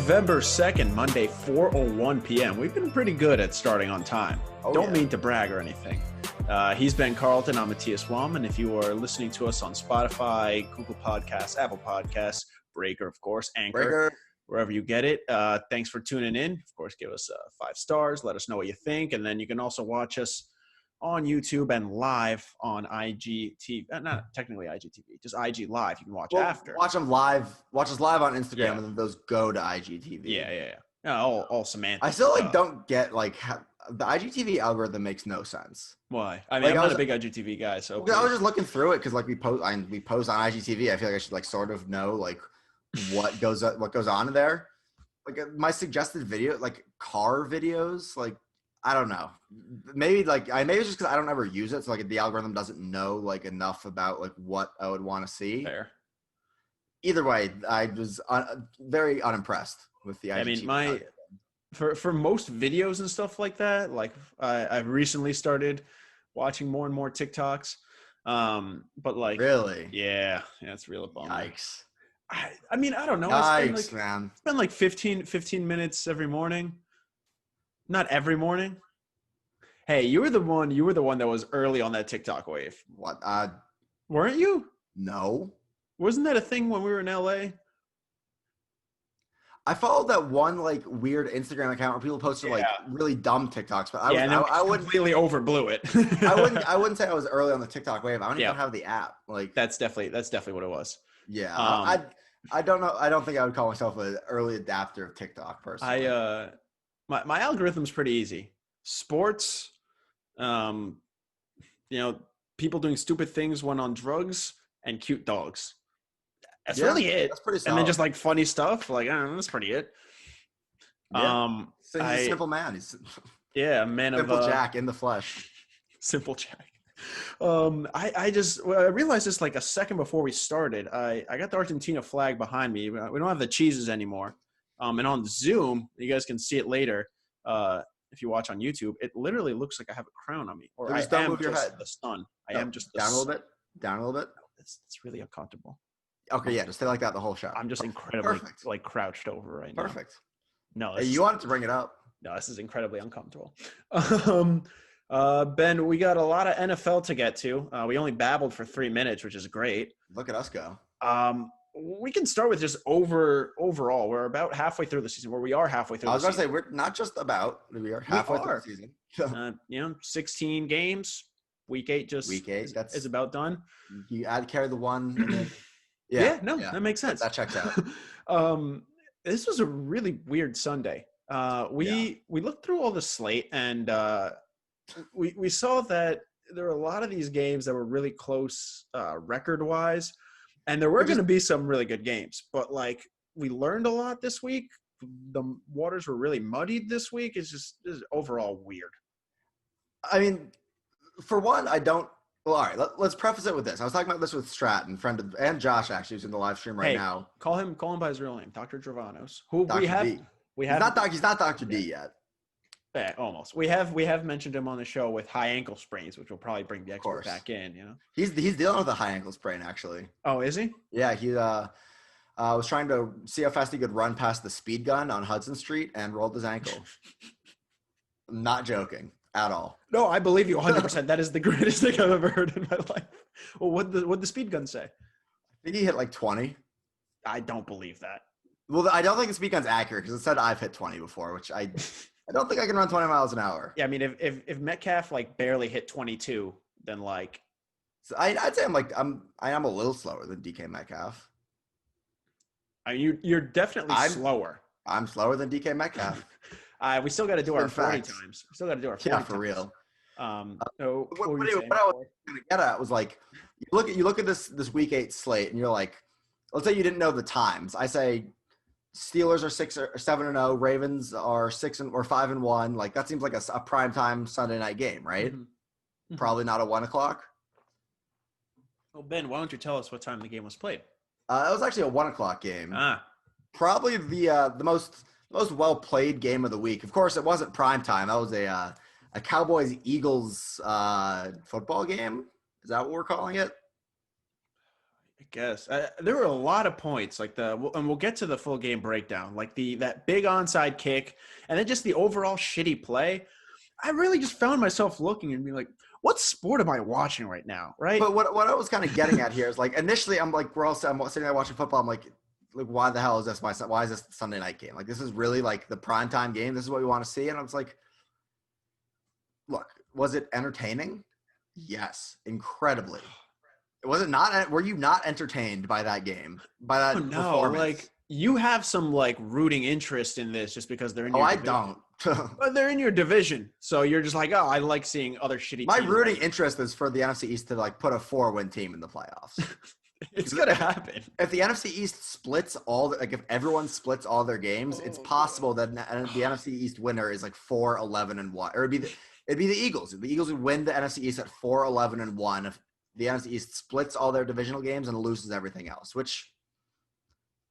November 2nd, Monday, 4:01 p.m. We've been pretty good at starting on time. Don't mean to brag or anything. He's Ben Carlton. I'm Matias, and if you are listening to us on Spotify, Google Podcasts, Apple Podcasts, Breaker, of course, Anchor, wherever you get it, thanks for tuning in. Of course, give us 5 stars. Let us know what you think. And then you can also watch us on YouTube and live on IGTV. Not technically IGTV, just IG Live. You can watch after. Watch them live. Watch us live on Instagram, and then those go to IGTV. Yeah. All semantics. I still don't get the IGTV algorithm makes no sense. Why? I mean, I'm not a big IGTV guy, so I was just looking through it because we post on IGTV. I feel like I should sort of know what goes on in there. My suggested video, car videos, I don't know. Maybe maybe it's just because I don't ever use it, so the algorithm doesn't know enough about what I would want to see. Fair. Either way, I was very unimpressed with the IGTV. I mean, for most videos and stuff like that, I've recently started watching more and more TikToks. But really, yeah, it's real bummer. Yikes. I mean, I don't know. Yikes, man. It's been 15 minutes every morning. Not every morning. Hey, you were the one that was early on that TikTok wave. What? Weren't you? No. Wasn't that a thing when we were in LA? I followed that one weird Instagram account where people posted really dumb TikToks, but I wouldn't completely overblew it. I wouldn't say I was early on the TikTok wave. I don't even have the app. That's definitely what it was. Yeah. I don't know. I don't think I would call myself an early adapter of TikTok personally. My algorithm's pretty easy. Sports, people doing stupid things when on drugs, and cute dogs. That's really it. That's pretty solid. And then just funny stuff. I don't know, that's pretty it. Yeah. He's a simple man. He's a man of simple Jack in the flesh. Simple Jack. I realized this a second before we started. I got the Argentina flag behind me. We don't have the cheeses anymore. And on Zoom, you guys can see it later. If you watch on YouTube, it literally looks like I have a crown on me, or I am just the sun. I am just the down a little bit. Down a little bit. It's really uncomfortable. Okay, yeah, just stay like that the whole shot. I'm just incredibly crouched over right now. Perfect. No, you wanted to bring it up. No, this is incredibly uncomfortable. Ben, we got a lot of NFL to get to. We only babbled for 3 minutes, which is great. Look at us go. We can start with just overall. We're about halfway through the season. We are halfway through. I was going to say we're not just about. We are halfway through the season. 16 games. Week 8 is about done. You carry the one. And then, that makes sense. That checks out. This was a really weird Sunday. We looked through all the slate, and we saw that there were a lot of these games that were really close record-wise, and there were going to be some really good games. But we learned a lot this week. The waters were really muddied this week. It's just overall weird. I mean, for one, I don't. Well, all right. Let's preface it with this. I was talking about this with Stratton, and Josh actually, who's in the live stream right now. Call him by his real name, Dr. Dravanos, who Dr. we have. D. We have. He's not Dr. D yet. Yeah, almost. We have mentioned him on the show with high ankle sprains, which will probably bring the expert back in. He's dealing with a high ankle sprain actually. Oh, is he? Yeah, he was trying to see how fast he could run past the speed gun on Hudson Street and rolled his ankle. I'm not joking at all. No, I believe you 100%. That is the greatest thing I've ever heard in my life. Well, what'd the speed gun say? I think he hit 20. I don't believe that. Well, I don't think the speed gun's accurate because it said I've hit 20 before, which I don't think I can run 20 miles an hour. Yeah, I mean, if Metcalf barely hit 22, then so I'd say I am a little slower than DK Metcalf. You're definitely slower. I'm slower than DK Metcalf. We still got to do our 40 times. We still got to do our 40 times. For real. What I was going to get at was you look at this week 8 slate and you're let's say you didn't know the times. I say Steelers are 6 or 7-0. Ravens are 6 or 5-1. That seems like a primetime Sunday night game, right? Mm-hmm. Probably not at 1:00. Well, Ben, why don't you tell us what time the game was played? It was actually a 1:00 game. Probably the most well played game of the week. Of course, it wasn't primetime. That was a Cowboys-Eagles football game. Is that what we're calling it? I guess there were a lot of points, like and we'll get to the full game breakdown, like that big onside kick, and then just the overall shitty play. I really just found myself looking and being like, what sport am I watching right now? Right. But what I was kind of getting at here is like, initially I'm like, I'm sitting there watching football. I'm like, why the hell is this why is this the Sunday night game? Like, this is really like the primetime game. This is what we want to see. And I was like, look, was it entertaining? Yes. Incredibly. Was it not? Were you not entertained by that game? By that performance? Like, you have some like rooting interest in this just because they're in your division. I don't. But they're in your division. So you're just like, oh, I like seeing other shitty My teams. rooting interest is for the NFC East to like put a 4-win team in the playoffs. It's going to happen. If the NFC East splits if everyone splits all their games, it's possible that the NFC East winner is like 4-11-1. Or it'd be the Eagles. The Eagles would win the NFC East at 4-11-1 if the NFC East splits all their divisional games and loses everything else, which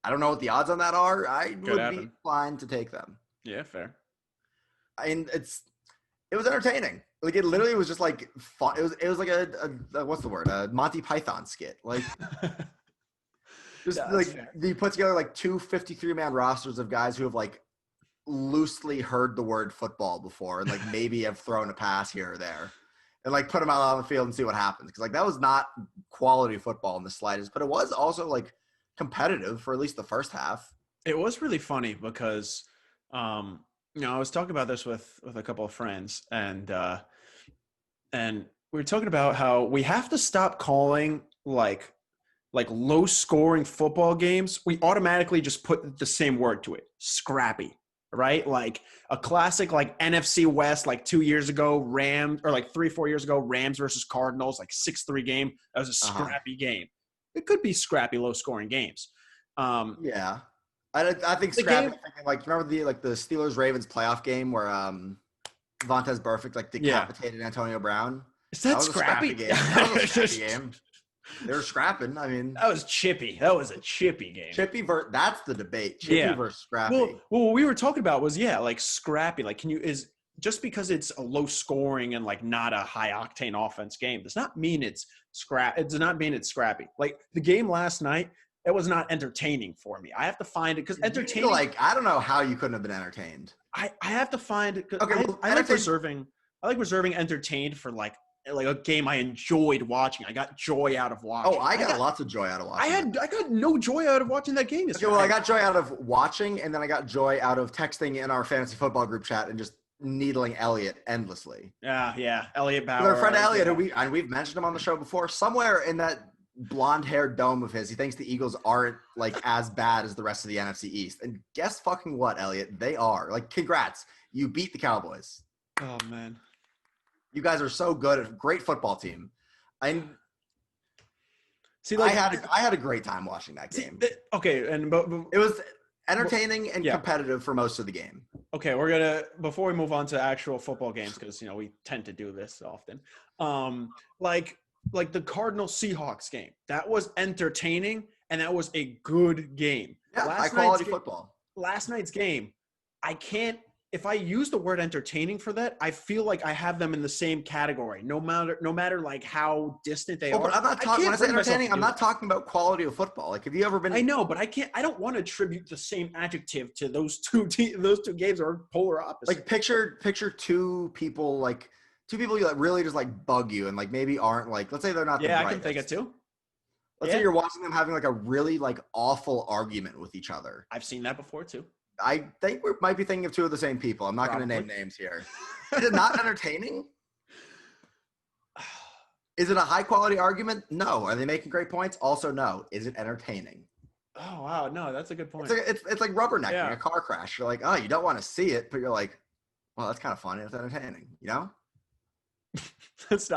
I don't know what the odds on that are. I would be inclined to take them. Yeah, fair. I mean, it was entertaining. Like, it literally was just like fun. It was like a what's the word? A Monty Python skit. Like, just like fair. You put together like two 53-man rosters of guys who have like loosely heard the word football before and like maybe have thrown a pass here or there, and like put them out on the field and see what happens. Because like that was not quality football in the slightest, but it was also like competitive for at least the first half. It was really funny because I was talking about this with a couple of friends, and we were talking about how we have to stop calling like low scoring football games. We automatically just put the same word to it, scrappy, right? Like a classic like NFC West, like 2 years ago, Rams, or like 3-4 years ago, Rams versus Cardinals, like 6-3 game. That was a scrappy game. It could be scrappy, low scoring games. Yeah. I think scrappy. Like, remember the Steelers-Ravens playoff game where Vontaze Burfict like decapitated Antonio Brown? Is that scrappy? Game. That was a scrappy game. They were scrapping. I mean, that was chippy. That was a chippy game. That's the debate. Chippy versus scrappy. Well, what we were talking about was like scrappy. Like, just because it's a low scoring and like not a high octane offense game does not mean it's It does not mean it's scrappy. Like the game last night, it was not entertaining for me. I have to find it because entertaining. Like, I don't know how you couldn't have been entertained. I have to find it. Okay, I like reserving entertained for like a game I enjoyed watching. I got joy out of watching. Oh, I got lots of joy out of watching. I got no joy out of watching that game. Okay, well, I got joy out of watching, and then I got joy out of texting in our fantasy football group chat and just needling Elliot endlessly. Yeah, Elliot Bauer. Our friend Elliot, we've mentioned him on the show before. Somewhere in that blonde-haired dome of his, he thinks the Eagles aren't like as bad as the rest of the NFC East. And guess fucking what, Elliot? They are. Like, congrats, you beat the Cowboys. Oh man, you guys are so good. Great football team. I had a great time watching that game. But it was entertaining and competitive for most of the game. Okay, we're gonna, before we move on to actual football games, because we tend to do this often. Like the Cardinals-Seahawks game, that was entertaining and that was a good game. Yeah, high quality football. Last night's game, if I use the word entertaining for that, I feel like I have them in the same category, no matter like how distant they are. But I'm not talking, when I say entertaining, I'm not talking about quality of football. Like, have you ever been? I know, but I don't want to attribute the same adjective to those two games are polar opposites. Like, picture two people that really just like bug you and like maybe aren't like, let's say they're not. Yeah, I can think of two. Let's say you're watching them having like a really like awful argument with each other. I've seen that before too. I think we might be thinking of two of the same people. I'm not going to name names here. Is it not entertaining? Is it a high quality argument? No. Are they making great points? Also, no. Is it entertaining? Oh wow, no, that's a good point. It's like rubbernecking a car crash. You're like, oh, you don't want to see it, but you're like, well, that's kind of funny. It's entertaining, That's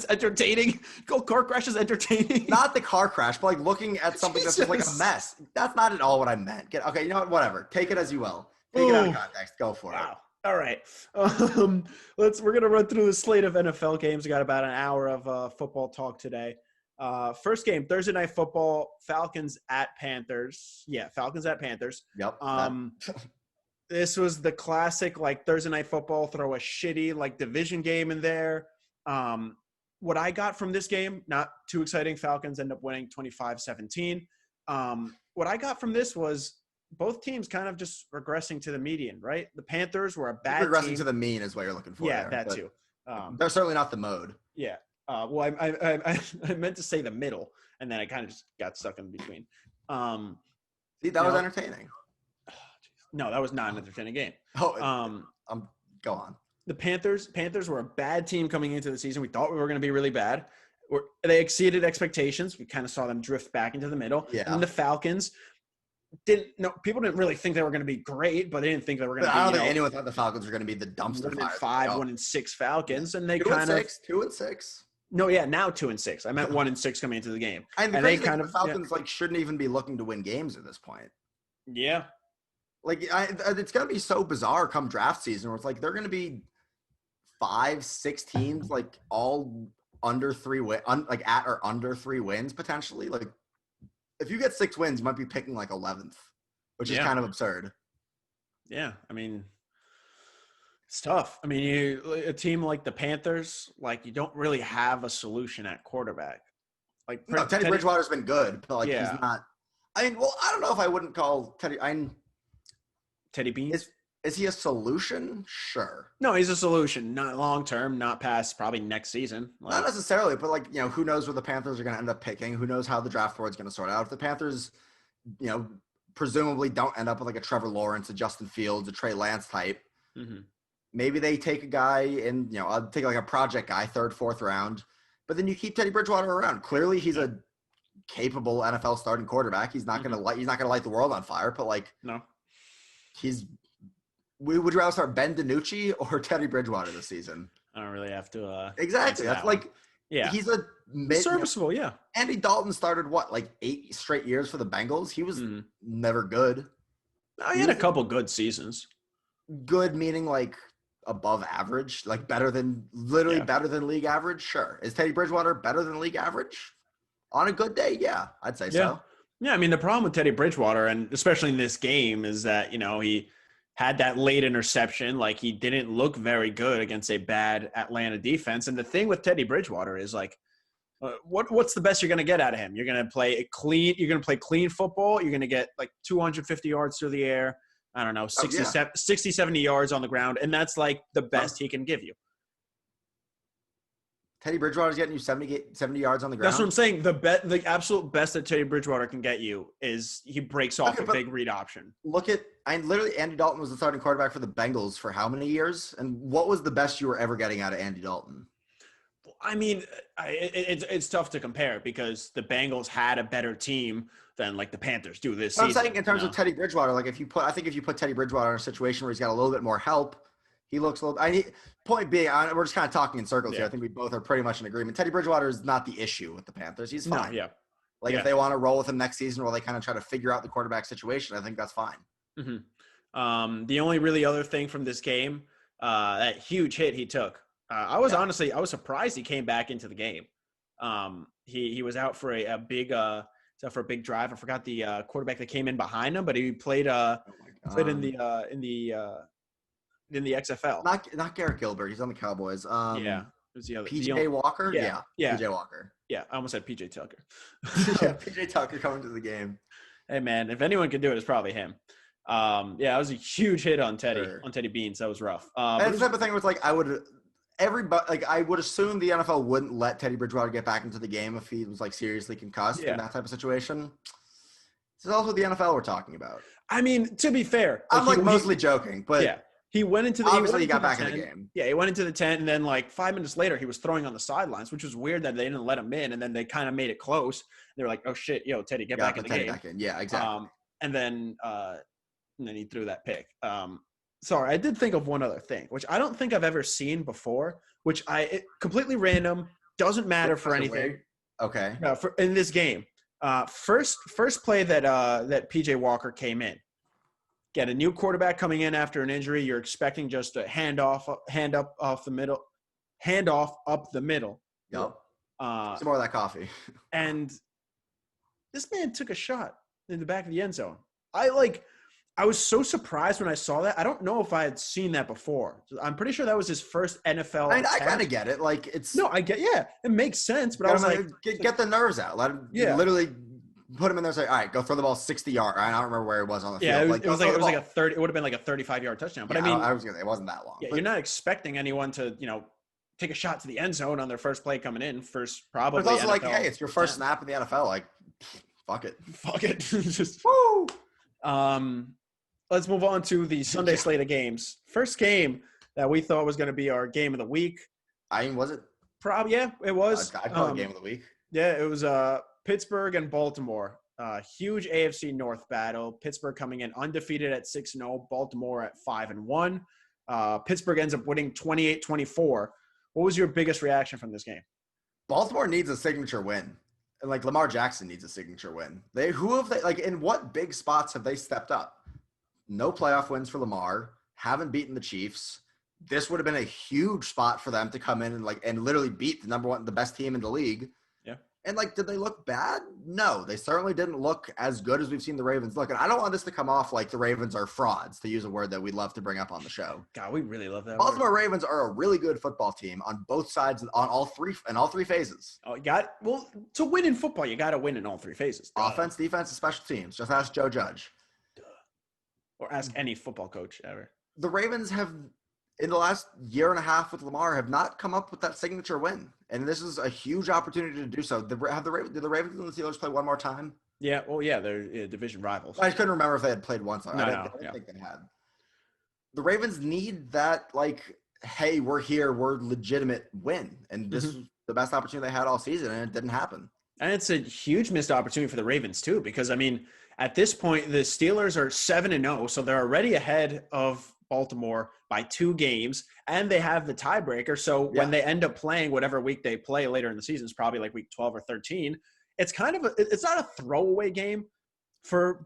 entertaining. Car crash is entertaining. Not the car crash, but like looking at something that's just like a mess. That's not at all what I meant. Okay, you know what? Whatever. Take it as you will. Take it out of context. Go for it. All right. We're gonna run through the slate of NFL games. We got about an hour of football talk today. First game, Thursday Night Football, Falcons at Panthers. Yeah, Falcons at Panthers. Yep. This was the classic, like, Thursday Night Football, throw a shitty, like, division game in there. what I got from this game, not too exciting. Falcons end up winning 25-17. What I got from this was both teams kind of just regressing to the median, right? The Panthers were a bad regressing team. to the mean is what you're looking for. Yeah, there, that too. They're certainly not the mode. Yeah. Well, I meant to say the middle, and then I kind of just got stuck in between. See, that was entertaining. No, that was not an entertaining game. Oh, go on. The Panthers were a bad team coming into the season. We thought we were going to be really bad. They exceeded expectations. We kind of saw them drift back into the middle. Yeah. And the Falcons people didn't really think they were going to be great, but they didn't think they were going to be. I don't think anyone thought the Falcons were going to be the dumpster fire. 1-6 Falcons, and they 2-6. No, yeah, now 2-6. I meant 1-6 coming into the game, and they kind of the Falcons shouldn't even be looking to win games at this point. Yeah, it's going to be so bizarre come draft season where it's like they're going to be 5-6 teams all under 3 at or under 3 wins potentially. Like if you get 6 wins, you might be picking 11th, which is kind of absurd. Yeah, I mean, it's tough. I mean, a team like the Panthers, you don't really have a solution at quarterback. Teddy Bridgewater's been good, but he's not. I mean, well, I don't know if I wouldn't call Teddy Beans. Is he a solution? Sure. No, he's a solution. Not long term, not past probably next season. Not necessarily, but who knows what the Panthers are going to end up picking? Who knows how the draft board is going to sort out? If the Panthers, presumably don't end up with a Trevor Lawrence, a Justin Fields, a Trey Lance type, maybe they take a guy and I'll take a project guy, 3rd, 4th round, but then you keep Teddy Bridgewater around. Clearly, he's a capable NFL starting quarterback. He's not going to light the world on fire, but no, would you rather start Ben DiNucci or Teddy Bridgewater this season? I don't really have to. Exactly. That's he's a serviceable. Yeah. Andy Dalton started 8 straight years for the Bengals. He was never good. No, he had a couple good seasons. Good meaning above average, better than league average. Sure. Is Teddy Bridgewater better than league average on a good day? Yeah, I'd say so. Yeah. I mean, the problem with Teddy Bridgewater, and especially in this game, is that, he had that late interception. He didn't look very good against a bad Atlanta defense. And the thing with Teddy Bridgewater is what's the best you're going to get out of him? You're going to play clean football. You're going to get 250 yards through the air. I don't know, 60, 70 yards on the ground. And that's the best he can give you. Teddy Bridgewater's getting you 70 yards on the ground. That's what I'm saying. The absolute best that Teddy Bridgewater can get you is he breaks off a big read option. Literally Andy Dalton was the starting quarterback for the Bengals for how many years? And what was the best you were ever getting out of Andy Dalton? I mean, it's tough to compare because the Bengals had a better team than the Panthers do this season. I'm saying in terms of Teddy Bridgewater, if you put Teddy Bridgewater in a situation where he's got a little bit more help, he looks a little. Point being, we're just kind of talking in circles here. I think we both are pretty much in agreement. Teddy Bridgewater is not the issue with the Panthers. He's fine. No, if they want to roll with him next season, while they kind of try to figure out the quarterback situation, I think that's fine. The only really other thing from this game, that huge hit he took. I was surprised he came back into the game. He was out for a big drive. I forgot the quarterback that came in behind him, but he played in the XFL. Not Garrett Gilbert. He's on the Cowboys. It was the other PJ Walker. Yeah. PJ Walker. Yeah, I almost said PJ Tucker. PJ Tucker coming to the game. Hey man, if anyone could do it, it's probably him. It was a huge hit on Teddy Beans. That was rough. And the type of thing was I would assume the NFL wouldn't let Teddy Bridgewater get back into the game if he was seriously concussed in that type of situation. This is also the NFL we're talking about. I mean, to be fair, I'm mostly joking, but he went into the obviously he got back in the game. Yeah, he went into the tent, and then 5 minutes later, he was throwing on the sidelines, which was weird that they didn't let him in, and then they kind of made it close. They were like, "Oh shit, yo, Teddy, get back in the game." Back in. Yeah, exactly. And then he threw that pick. Sorry, I did think of one other thing, which I don't think I've ever seen before, which completely random, doesn't matter for anything. Okay. In this game, first play that PJ Walker came in. Get a new quarterback coming in after an injury. You're expecting just a hand off up the middle. Yep. Some more of that coffee. And this man took a shot in the back of the end zone. I was so surprised when I saw that. I don't know if I had seen that before. I'm pretty sure that was his first NFL. I kind of get it. Like it's yeah, it makes sense. But I was like, get the nerves out. Let him literally put him in there. And say, all right, go throw the ball 60 yards. I don't remember where it was on the field. Yeah, it was like a 30. It would have been like a 35-yard touchdown. But yeah, I mean, I was gonna say it wasn't that long. Yeah, you're not expecting anyone to take a shot to the end zone on their first play coming in. Probably. But it's also NFL like, hey, it's your first snap in the NFL. Like, fuck it. Just woo. Let's move on to the Sunday slate of games. First game that we thought was going to be our game of the week. Was it? Probably, yeah, it was. I'd call it game of the week. Yeah, it was Pittsburgh and Baltimore. Huge AFC North battle. Pittsburgh coming in undefeated at 6-0. Baltimore at 5-1. Pittsburgh ends up winning 28-24. What was your biggest reaction from this game? Baltimore needs a signature win. And like Lamar Jackson needs a signature win. In what big spots have they stepped up? No playoff wins for Lamar, haven't beaten the Chiefs. This would have been a huge spot for them to come in and literally beat the best team in the league. Yeah. And did they look bad? No, they certainly didn't look as good as we've seen the Ravens look. And I don't want this to come off like the Ravens are frauds, to use a word that we love to bring up on the show. God, we really love that. Baltimore Ravens are a really good football team on both sides, on all three phases. Oh, to win in football, you got to win in all three phases. Offense, defense, and special teams. Just ask Joe Judge. Or ask any football coach ever. The Ravens have, in the last year and a half with Lamar, have not come up with that signature win. And this is a huge opportunity to do so. Did the Ravens and the Steelers play one more time? Yeah, well, yeah, they're division rivals. I just couldn't remember if they had played once. I didn't think they had. The Ravens need that, hey, we're here, we're legitimate win. And this is the best opportunity they had all season, and it didn't happen. And it's a huge missed opportunity for the Ravens, too, because, I mean, at this point, the Steelers are 7-0, so they're already ahead of Baltimore by 2 games, and they have the tiebreaker. So when they end up playing whatever week they play later in the season, it's probably like week 12 or 13. It's it's not a throwaway game for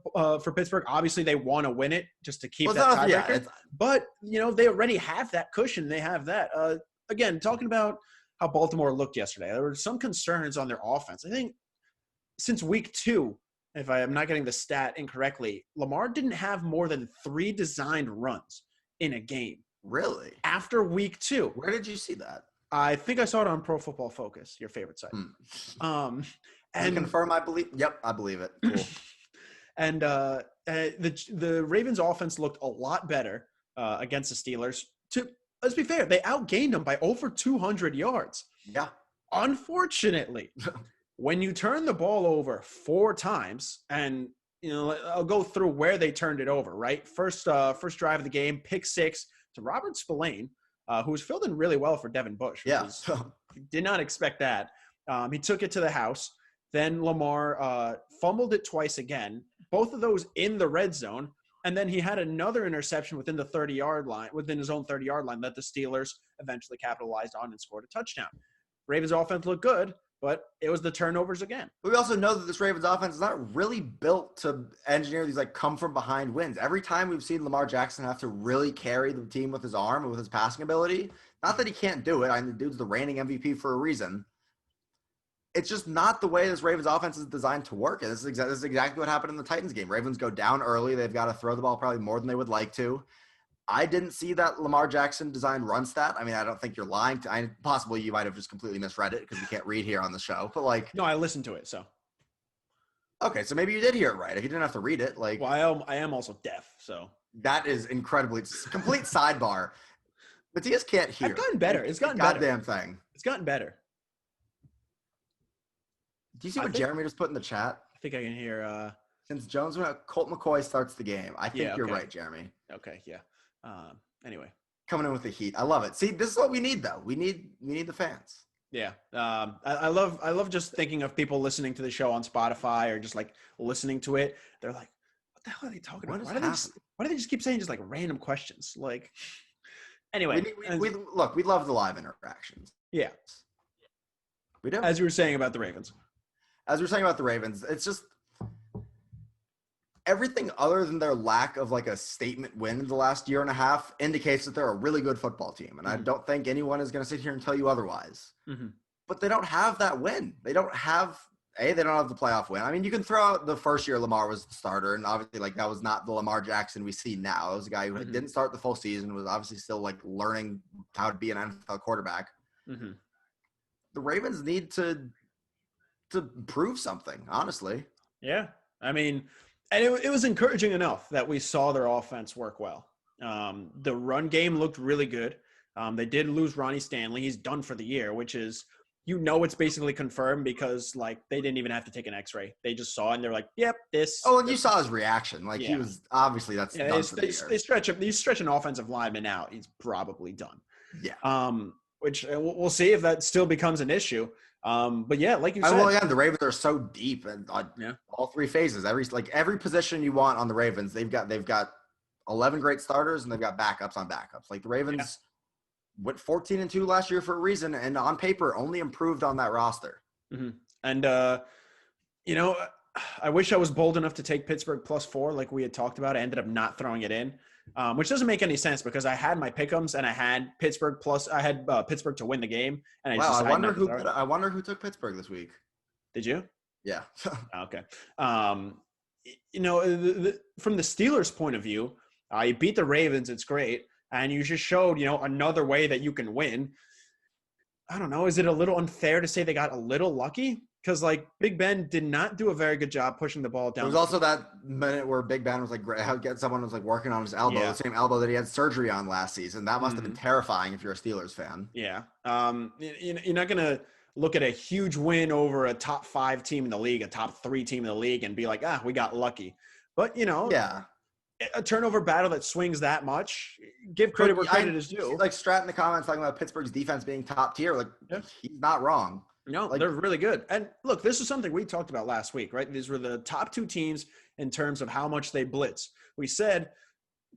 Pittsburgh. Obviously, they want to win it just to keep that tiebreaker. But they already have that cushion. They have that. Again, talking about how Baltimore looked yesterday, there were some concerns on their offense. I think since week 2. If I am not getting the stat incorrectly, Lamar didn't have more than 3 designed runs in a game. Really? After week 2. Where did you see that? I think I saw it on Pro Football Focus, your favorite site. And confirm, I believe. Yep, I believe it. Cool. And the Ravens offense looked a lot better against the Steelers. Let's be fair, they outgained them by over 200 yards. Yeah. Unfortunately. When you turn the ball over 4 times, and I'll go through where they turned it over. Right, first drive of the game, pick 6 to Robert Spillane, who was filled in really well for Devin Bush. Yeah, did not expect that. He took it to the house. Then Lamar fumbled it twice again, both of those in the red zone, and then he had another interception within the 30-yard line, within his own 30-yard line, that the Steelers eventually capitalized on and scored a touchdown. Ravens offense looked good, but it was the turnovers again. We also know that this Ravens offense is not really built to engineer these come from behind wins. Every time we've seen Lamar Jackson have to really carry the team with his arm and with his passing ability, not that he can't do it. The dude's the reigning MVP for a reason. It's just not the way this Ravens offense is designed to work. And this is exactly what happened in the Titans game. Ravens go down early. They've got to throw the ball probably more than they would like to. I didn't see that Lamar Jackson designed run stat. I mean, I don't think you're lying. Possibly you might have just completely misread it because we can't read here on the show. But no, I listened to it. So okay, so maybe you did hear it right. If you didn't have to read it, well, I am also deaf. So that is incredibly. It's a complete sidebar. Matias can't hear. It's gotten better. It's gotten better. Goddamn thing. It's gotten better. Do you see what Jeremy just put in the chat? I think I can hear. Since Jones went out, Colt McCoy starts the game. I think you're right, Jeremy. Okay, yeah. Anyway, coming in with the heat. I love it. See, this is what we need, though. We need the fans. Yeah. I love just thinking of people listening to the show on Spotify or just listening to it. They're like, what the hell are they talking about? Why do they just keep saying just random questions? Anyway, we love the live interactions. Yeah. We do. As you were saying about the Ravens. It's just everything other than their lack of a statement win in the last year and a half indicates that they're a really good football team. And I don't think anyone is going to sit here and tell you otherwise. But they don't have that win. They don't have they don't have the playoff win. I mean, you can throw out the first year Lamar was the starter, and obviously, like, that was not the Lamar Jackson we see now. It was a guy who didn't start the full season, was obviously still, like, learning how to be an NFL quarterback. Mm-hmm. The Ravens need to prove something, honestly. Yeah. I mean, and it was encouraging enough that we saw their offense work well. The run game looked really good. They did lose Ronnie Stanley. He's done for the year, which is, it's basically confirmed because, like, they didn't even have to take an X-ray. They just saw it and they're like, yep, this. Oh, and you saw his reaction. Like, he was obviously done for the year. They stretch an offensive lineman out. He's probably done. Yeah. Which we'll see if that still becomes an issue. But yeah, like you said. Well, yeah, the Ravens are so deep and all three phases. Every position you want on the Ravens, they've got 11 great starters and they've got backups on backups. Like, the Ravens went 14-2 last year for a reason, and on paper only improved on that roster. Mm-hmm. And I wish I was bold enough to take Pittsburgh +4 like we had talked about. I ended up not throwing it in, which doesn't make any sense because I had my pick'ems and I had Pittsburgh Pittsburgh to win the game. And I wonder who took Pittsburgh this week. Did you? Yeah. Okay. From the Steelers' point of view, you beat the Ravens. It's great. And you just showed, another way that you can win. I don't know. Is it a little unfair to say they got a little lucky? Because, like, Big Ben did not do a very good job pushing the ball down. There was also that minute where Big Ben was like, someone was like working on his elbow, the same elbow that he had surgery on last season. That must have been terrifying if you're a Steelers fan. Yeah. You're not going to look at a huge win over a top 5 team in the league, a top 3 team in the league, and be like, we got lucky. But, a turnover battle that swings that much, give credit where credit is due. Like Strat in the comments talking about Pittsburgh's defense being top tier. Like, he's not wrong. No, they're really good. And look, this is something we talked about last week, right? These were the top 2 teams in terms of how much they blitz. We said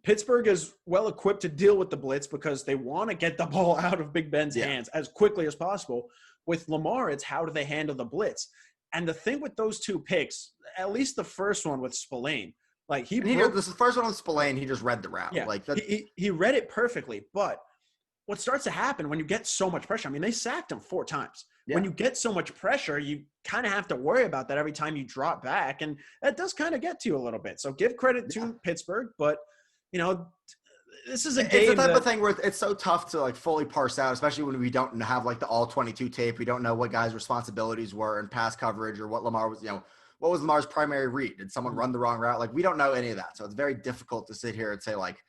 Pittsburgh is well equipped to deal with the blitz because they want to get the ball out of Big Ben's hands as quickly as possible. With Lamar, it's how do they handle the blitz? And the thing with those 2 picks, at least the first one with Spillane, like this first one with Spillane, he just read the route. Yeah, like he read it perfectly. But what starts to happen when you get so much pressure? I mean, they sacked him 4 times. Yeah. When you get so much pressure, you kind of have to worry about that every time you drop back, and that does kind of get to you a little bit. So give credit to Pittsburgh, but this is a game. It's the type of thing where it's so tough to, like, fully parse out, especially when we don't have, like, the all 22 tape. We don't know what guys' responsibilities were in pass coverage or what Lamar was. What was Lamar's primary read? Did someone run the wrong route? Like, we don't know any of that. So it's very difficult to sit here and say, like,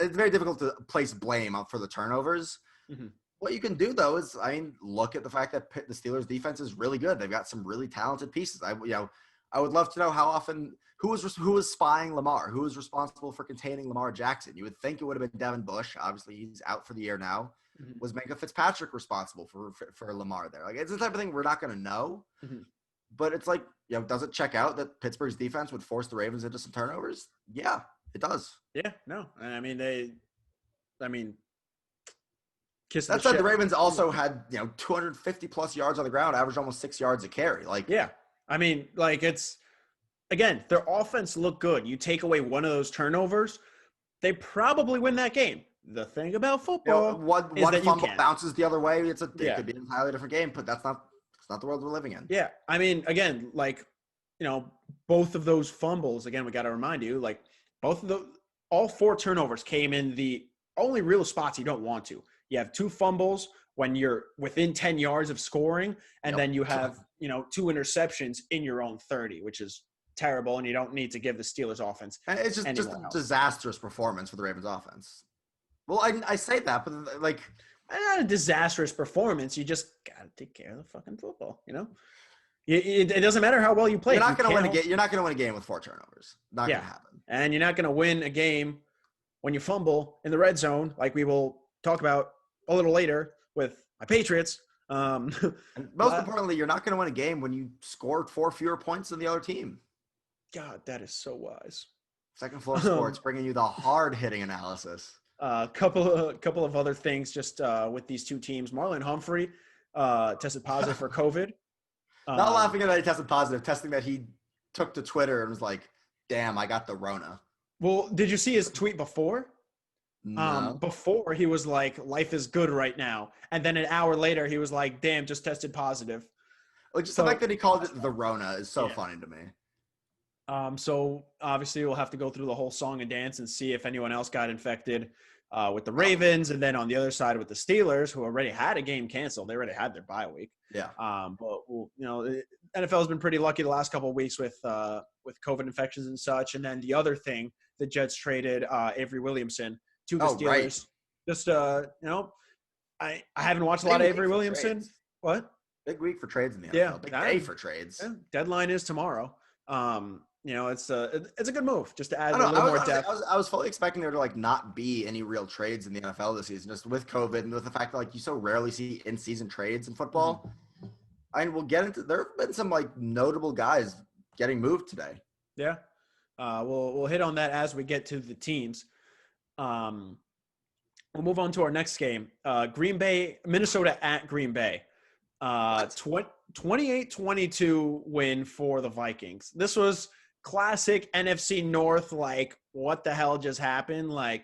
it's very difficult to place blame for the turnovers. Mm-hmm. What you can do, though, is, look at the fact that the Steelers' defense is really good. They've got some really talented pieces. I would love to know how often who was spying Lamar, who was responsible for containing Lamar Jackson. You would think it would have been Devin Bush. Obviously, he's out for the year now. Mm-hmm. Was Minka Fitzpatrick responsible for Lamar there? Like, it's the type of thing we're not going to know. Mm-hmm. But it's like, does it check out that Pittsburgh's defense would force the Ravens into some turnovers? Yeah, it does. Yeah, no. That said, the Ravens also had, 250 plus yards on the ground, averaged almost 6 yards a carry. Like, yeah. It's, again, their offense looked good. You take away one of those turnovers, they probably win that game. The thing about football is that fumble bounces the other way. It could be an entirely different game, but it's not the world we're living in. Yeah. Again, both of those fumbles, again, we got to remind you, like, all 4 turnovers came in the only real spots you don't want to. You have 2 fumbles when you're within 10 yards of scoring, and then you have, 2 interceptions in your own 30, which is terrible, and you don't need to give the Steelers offense. It's just a disastrous performance for the Ravens offense. Well, I say that, but, like, not a disastrous performance. You just got to take care of the fucking football, It doesn't matter how well you play. You're not going to win a game. You're not going to win a game with 4 turnovers. Not going to happen. And you're not going to win a game when you fumble in the red zone, like we will talk about a little later with my Patriots. And most importantly, you're not going to win a game when you scored 4 fewer points than the other team. God, that is so wise. Second Floor Sports bringing you the hard-hitting analysis. Couple of other things just with these 2 teams. Marlon Humphrey tested positive for COVID. Not laughing at that he tested positive, testing that he took to Twitter and was like, damn, I got the Rona. Well, did you see his tweet before? No. Before he was like, life is good right now. And then an hour later, he was like, damn, just tested positive. Like just the fact that he called it the Rona is so funny to me. So obviously we'll have to go through the whole song and dance and see if anyone else got infected with the Ravens, and then on the other side with the Steelers, who already had a game canceled. They already had their bye week. Yeah. But NFL has been pretty lucky the last couple of weeks with COVID infections and such. And then the other thing, the Jets traded Avery Williamson to the Steelers. Right. Just I haven't watched a lot of Avery Williamson. What? Big week for trades in the NFL. Yeah, big day for trades. Yeah, deadline is tomorrow. It's a good move just to add a little more depth. I was fully expecting there to like not be any real trades in the NFL this season, just with COVID and with the fact that like you so rarely see in-season trades in football. Mm-hmm. We'll get into. There have been some like notable guys getting moved today. Yeah, we'll hit on that as we get to the teams. We'll move on to our next game. Green Bay, Minnesota at Green Bay. 28-22 win for the Vikings. This was classic NFC North. Like, what the hell just happened? I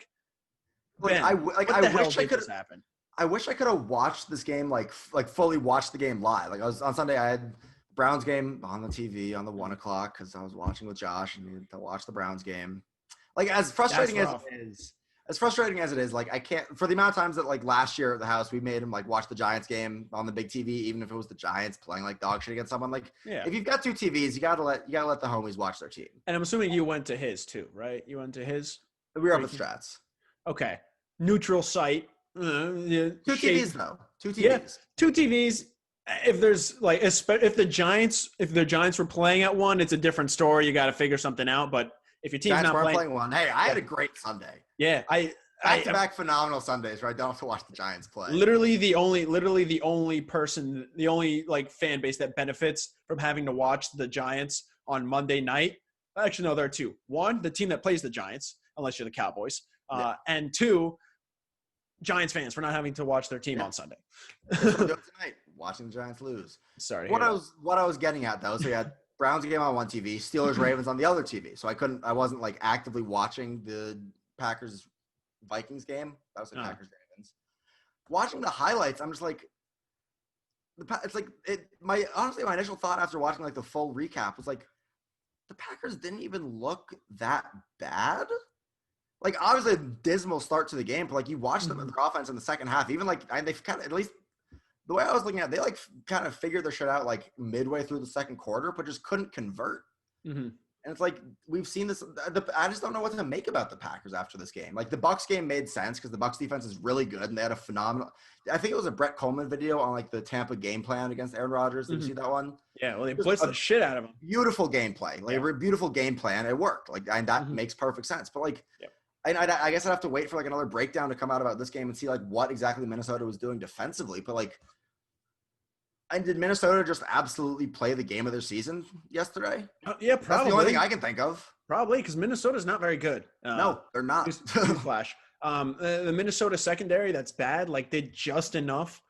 wish I could have watched this game, like fully watched the game live. Like I was on Sunday, I had Browns game on the TV on the 1 o'clock because I was watching with Josh and needed to watch the Browns game. Like as frustrating as it is, like I can't, for the amount of times that like last year at the house, we made him like watch the Giants game on the big TV, even if it was the Giants playing like dog shit against someone. Like if you've got two TVs, you gotta let the homies watch their team. And I'm assuming you went to his too, right? You went to his? We were up at Strats. Okay. Neutral site. Two TVs though. Two TVs. Yeah, two TVs. If there's like, if the Giants were playing at one, it's a different story. You got to figure something out. But if your team's Giants not playing one, hey, I had a great Sunday. Yeah, back-to-back phenomenal Sundays where I don't have to watch the Giants play. Literally the only like fan base that benefits from having to watch the Giants on Monday night. Actually, no, there are two. One, the team that plays the Giants, unless you're the Cowboys, and two, Giants fans for not having to watch their team on Sunday. Tonight, watching the Giants lose. Sorry. What I was getting at though, so you had Browns game on one TV, Steelers Ravens on the other TV. So I wasn't like actively watching the Packers-Vikings game. That was the Packers-Ravens. Watching the highlights, I'm just like, my initial thought after watching like the full recap was like, the Packers didn't even look that bad. Like obviously a dismal start to the game, but like you watch them in their offense in the second half, even like they've kind of, at least the way I was looking at it, they like kind of figured their shit out like midway through the second quarter, but just couldn't convert. Mm-hmm. And it's like, we've seen this. I just don't know what to make about the Packers after this game. Like the Bucs game made sense because the Bucs defense is really good and they had a phenomenal, I think it was a Brett Coleman video on like the Tampa game plan against Aaron Rodgers. Did you see that one? Yeah. Well, they blitzed the shit out of him. Beautiful gameplay. Like a beautiful game plan. It worked. Like, and that makes perfect sense. But like, I guess I'd have to wait for like another breakdown to come out about this game and see like what exactly Minnesota was doing defensively. But like, and did Minnesota just absolutely play the game of their season yesterday? Yeah, probably. That's the only thing I can think of. Probably, because Minnesota's not very good. No, they're not. Flash. The Minnesota secondary, that's bad. Like, did just enough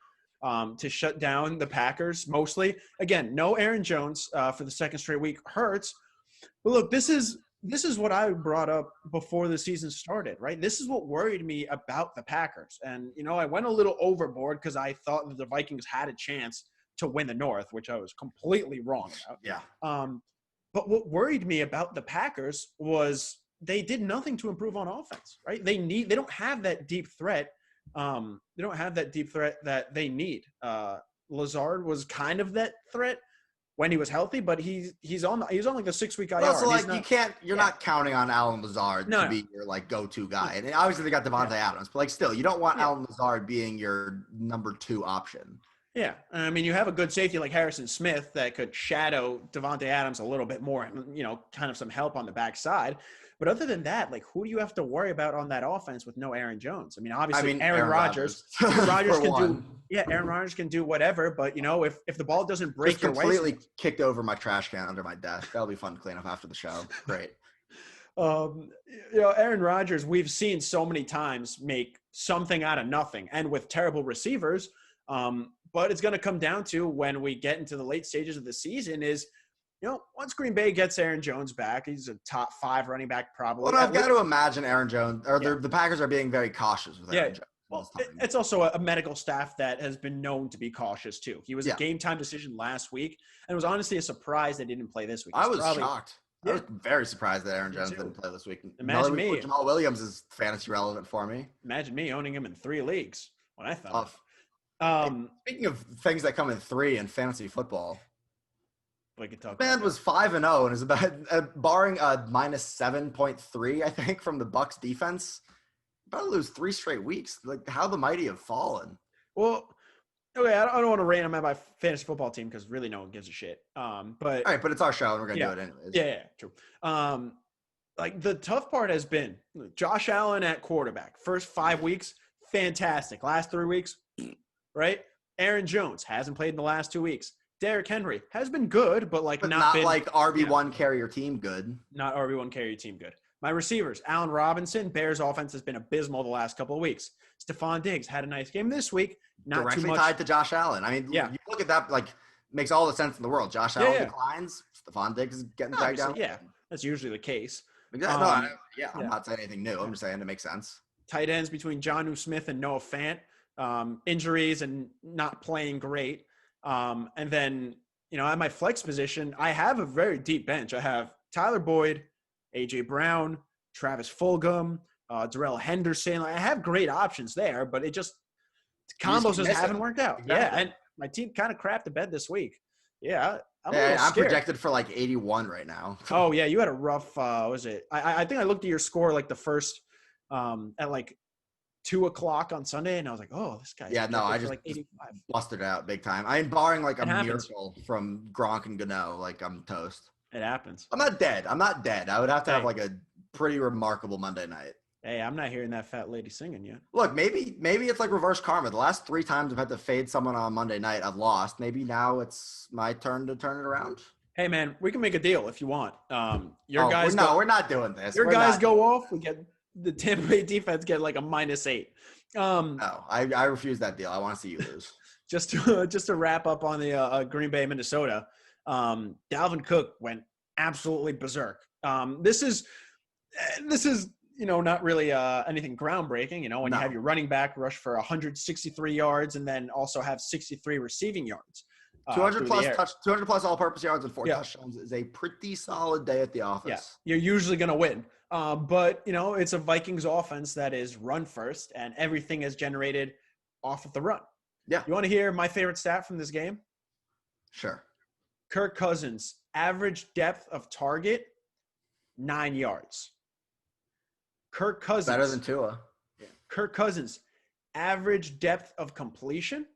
to shut down the Packers, mostly. Again, no Aaron Jones for the second straight week. Hurts. But look, this is what I brought up before the season started, right? This is what worried me about the Packers. And, I went a little overboard because I thought that the Vikings had a chance to win the North, which I was completely wrong about. Yeah. But what worried me about the Packers was they did nothing to improve on offense, right? They don't have that deep threat. They don't have that deep threat that they need. Lazard was kind of that threat when he was healthy, but he's on like the 6-week IR. Also, like you're not counting on Alan Lazard to be your like go-to guy. And obviously they got Devontae Adams, but like still, you don't want Alan Lazard being your number 2 option. Yeah, I mean, you have a good safety like Harrison Smith that could shadow Devontae Adams a little bit more, kind of some help on the backside. But other than that, like, who do you have to worry about on that offense with no Aaron Jones? I mean, obviously, Aaron Rodgers. Aaron Rodgers can do whatever. But if the ball doesn't break just your way, completely kicked over my trash can under my desk. That'll be fun to clean up after the show. Great. Aaron Rodgers, we've seen so many times make something out of nothing, and with terrible receivers. But it's going to come down to when we get into the late stages of the season is, once Green Bay gets Aaron Jones back, he's a top 5 running back probably. Well, I've got to imagine Aaron Jones or the Packers are being very cautious with Aaron Jones. Well, it's also a medical staff that has been known to be cautious too. He was a game time decision last week, and it was honestly a surprise they didn't play this week. I was shocked. I was very surprised that Aaron Jones didn't play this week. Imagine me. Jamal Williams is fantasy relevant for me. Imagine me owning him in 3 leagues when I thought. Speaking of things that come in 3 in fantasy football, we could talk. Man was 5-0 and is about barring a minus 7.3, I think, from the Bucs defense. About to lose 3 straight weeks. Like how the mighty have fallen. Well, okay, I don't want to rant on my fantasy football team because really no one gives a shit. But all right, but it's our show and we're gonna do it anyways. Yeah, true. Like the tough part has been Josh Allen at quarterback. First 5 weeks, fantastic. Last 3 weeks, right? Aaron Jones hasn't played in the last 2 weeks. Derrick Henry has been good, but not been, like RB1 carrier team good. Not RB1 carrier team good. My receivers, Allen Robinson, Bears offense has been abysmal the last couple of weeks. Stephon Diggs had a nice game this week. Not directly too much tied to Josh Allen. I mean, you look at that, like, makes all the sense in the world. Josh Allen declines. Stephon Diggs is getting tagged down. Yeah, that's usually the case. Exactly. I'm not saying anything new. I'm just saying it makes sense. Tight ends between Jonnu Smith and Noah Fant. Injuries and not playing great. And then, at my flex position, I have a very deep bench. I have Tyler Boyd, A.J. Brown, Travis Fulgham, Darrell Henderson. I have great options there, but combos just haven't worked out. Exactly. Yeah, and my team kind of crapped the bed this week. Yeah, I'm projected for like 81 right now. Oh, yeah, you had a rough was it? I think I looked at your score like the first at like 2:00 on Sunday, and I was like, oh, this guy. Yeah, no, I just like 85. Busted out big time. I mean, barring like a miracle from Gronk and Gano, like I'm toast. It happens. I'm not dead. I would have to have like a pretty remarkable Monday night. Hey, I'm not hearing that fat lady singing yet. Look, maybe it's like reverse karma. The last 3 times I've had to fade someone on Monday night, I've lost. Maybe now it's my turn to turn it around. Hey, man, we can make a deal if you want. We're not doing this. Your guys go off. We get the Tampa Bay defense get like a -8. No, I refuse that deal. I want to see you lose. just to wrap up on the Green Bay, Minnesota. Dalvin Cook went absolutely berserk. This is not really anything groundbreaking. When you have your running back rush for 163 yards and then also have 63 receiving yards. 200 plus all-purpose yards and 4 touchdowns is a pretty solid day at the office. Yeah, you're usually going to win. But it's a Vikings offense that is run first, and everything is generated off of the run. Yeah. You want to hear my favorite stat from this game? Sure. Kirk Cousins, average depth of target, 9 yards. Kirk Cousins. Better than Tua. Yeah. Kirk Cousins, average depth of completion.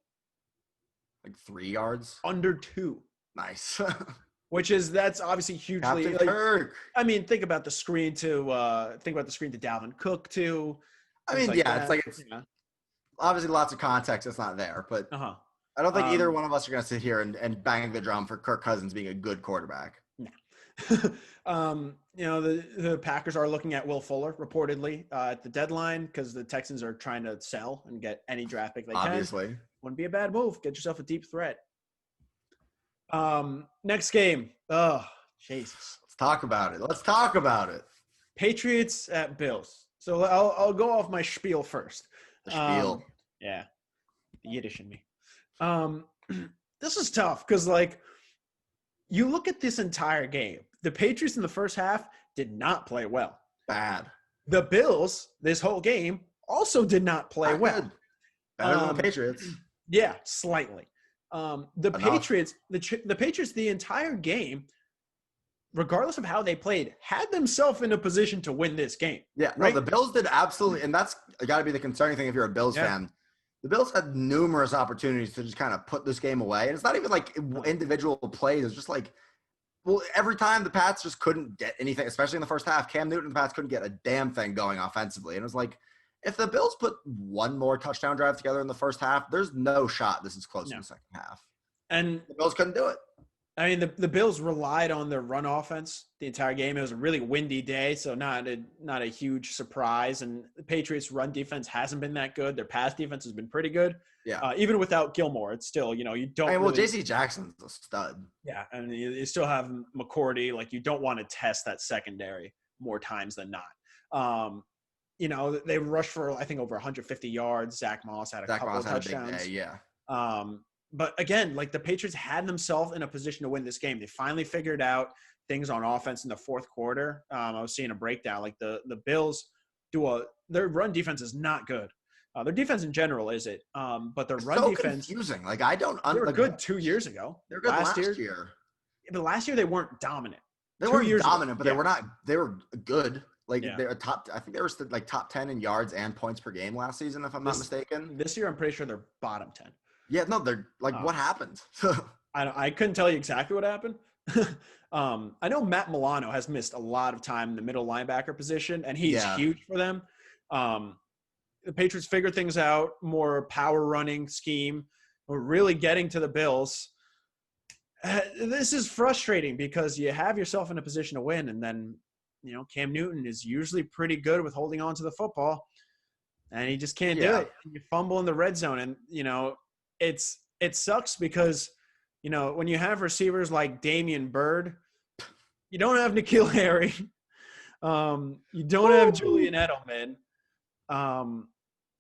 Like 3 yards? Under 2. Nice. That's obviously hugely. Captain Kirk. I mean, think about the screen to Dalvin Cook too. I mean, it's obviously lots of context that's not there, but I don't think either one of us are going to sit here and bang the drum for Kirk Cousins being a good quarterback. No. The Packers are looking at Will Fuller reportedly at the deadline because the Texans are trying to sell and get any draft pick they can. Obviously. Wouldn't be a bad move. Get yourself a deep threat. Next game. Oh, Jesus. Let's talk about it. Patriots at Bills. So I'll go off my spiel first. The spiel. Yeah. The Yiddish in me. This is tough because, you look at this entire game. The Patriots in the first half did not play well. Bad. The Bills, this whole game, also did not play well. Better than the Patriots. Yeah, slightly. The Patriots, the entire game, regardless of how they played, had themselves in a position to win this game. Yeah, right? No, the Bills did absolutely, and that's got to be the concerning thing if you're a Bills fan. The Bills had numerous opportunities to just kind of put this game away, and it's not even like individual plays. It's just like, every time the Pats just couldn't get anything, especially in the first half. Cam Newton and the Pats couldn't get a damn thing going offensively, and it was like, if the Bills put one more touchdown drive together in the first half, there's no shot this is close in the second half. And the Bills couldn't do it. I mean, the Bills relied on their run offense the entire game. It was a really windy day, so not a huge surprise. And the Patriots' run defense hasn't been that good. Their pass defense has been pretty good. Yeah. Even without Gilmore, it's still, you don't J.C. Jackson's a stud. Yeah, and you still have McCourty. You don't want to test that secondary more times than not. they rushed for, I think, over 150 yards. Zach Moss had a couple of touchdowns. A big day, yeah. But again, like the Patriots had themselves in a position to win this game. They finally figured out things on offense in the fourth quarter. I was seeing a breakdown. Like the Bills their run defense is not good. Their defense in general is it, but their run defense confusing. Like I don't. They were good 2 years ago. They're good last year. But last year they weren't dominant. They weren't dominant, but they were not. They were good. Like they were top. I think they were like top 10 in yards and points per game last season, if I'm not mistaken. This year, I'm pretty sure they're bottom 10. Yeah, no, they're like, what happened? I couldn't tell you exactly what happened. I know Matt Milano has missed a lot of time in the middle linebacker position, and he's huge for them. The Patriots figured things out, more power running scheme. We're really getting to the Bills. This is frustrating because you have yourself in a position to win, and then, Cam Newton is usually pretty good with holding on to the football, and he just can't do it. You fumble in the red zone, and, it sucks because, when you have receivers like Damian Byrd, you don't have N'Keal Harry. You don't have Julian Edelman.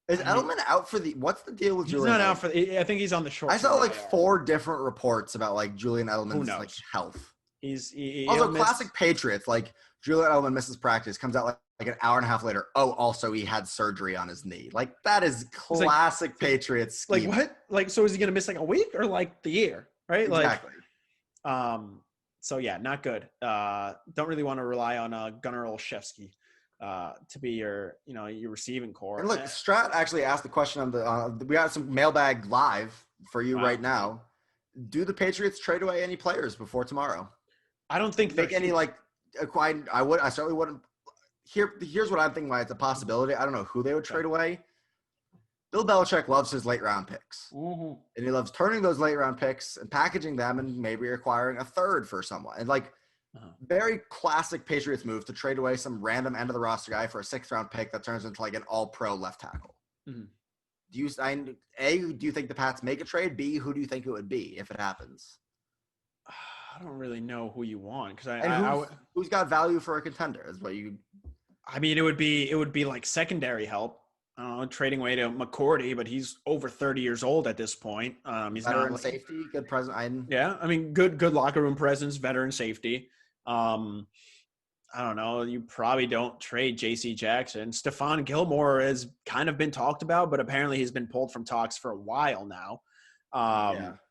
Is Edelman out for what's the deal with Julian? He's not out for I think he's on the short. I saw like 4 different reports about like Julian Edelman's like health. Also classic Patriots, like Julian Edelman misses practice, comes out like an hour and a half later. Oh, also he had surgery on his knee. Like that is classic Patriots scheme. Like what? Like, so is he going to miss like a week or like the year? Right? Exactly. So yeah, not good. Don't really want to rely on Gunnar Olszewski to be your receiving core. And look, Strat actually asked the question on we got some mailbag live for you right now. Do the Patriots trade away any players before tomorrow? I don't think make any like acquired. I certainly wouldn't. Here's what I'm thinking why it's a possibility. I don't know who they would trade away. Bill Belichick loves his late round picks. Mm-hmm. And he loves turning those late round picks and packaging them and maybe acquiring a third for someone. And like very classic Patriots move to trade away some random end of the roster guy for a 6th round pick that turns into like an all pro left tackle. Mm-hmm. Do you think the Pats make a trade? B, who do you think it would be if it happens? I don't really know who you want because who's got value for a contender is what you. I mean, it would be like secondary help. I don't know, trading away to McCourty, but he's over 30 years old at this point. He's veteran not safety, good presence. Yeah, I mean, good locker room presence, veteran safety. I don't know. You probably don't trade J.C. Jackson. Stephon Gilmore has kind of been talked about, but apparently he's been pulled from talks for a while now.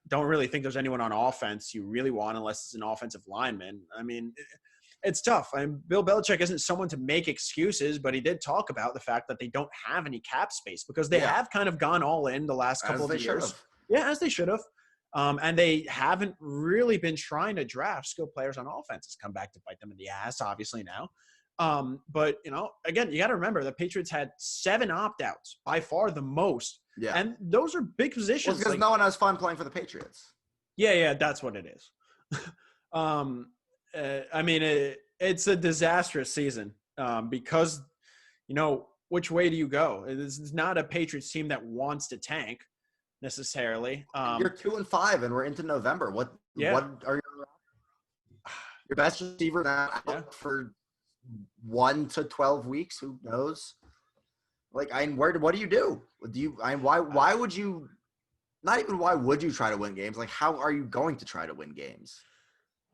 Don't really think there's anyone on offense you really want unless it's an offensive lineman. I mean, it's tough. I mean, Bill Belichick isn't someone to make excuses, but he did talk about the fact that they don't have any cap space because they have kind of gone all in the last couple of years. Yeah, as they should have. And they haven't really been trying to draft skilled players on offense. It's come back to bite them in the ass, obviously, now. But, again, you got to remember the Patriots had 7 opt-outs, by far the most. Yeah. And those are big positions. Well, because no one has fun playing for the Patriots. Yeah, that's what it is. I mean, it's a disastrous season because, which way do you go? It's not a Patriots team that wants to tank necessarily. You're 2-5 and we're into November. What are your best receiver now for 1 to 12 weeks? Who knows? Like, what do you do? Why would you? Not even why would you try to win games? Like, how are you going to try to win games?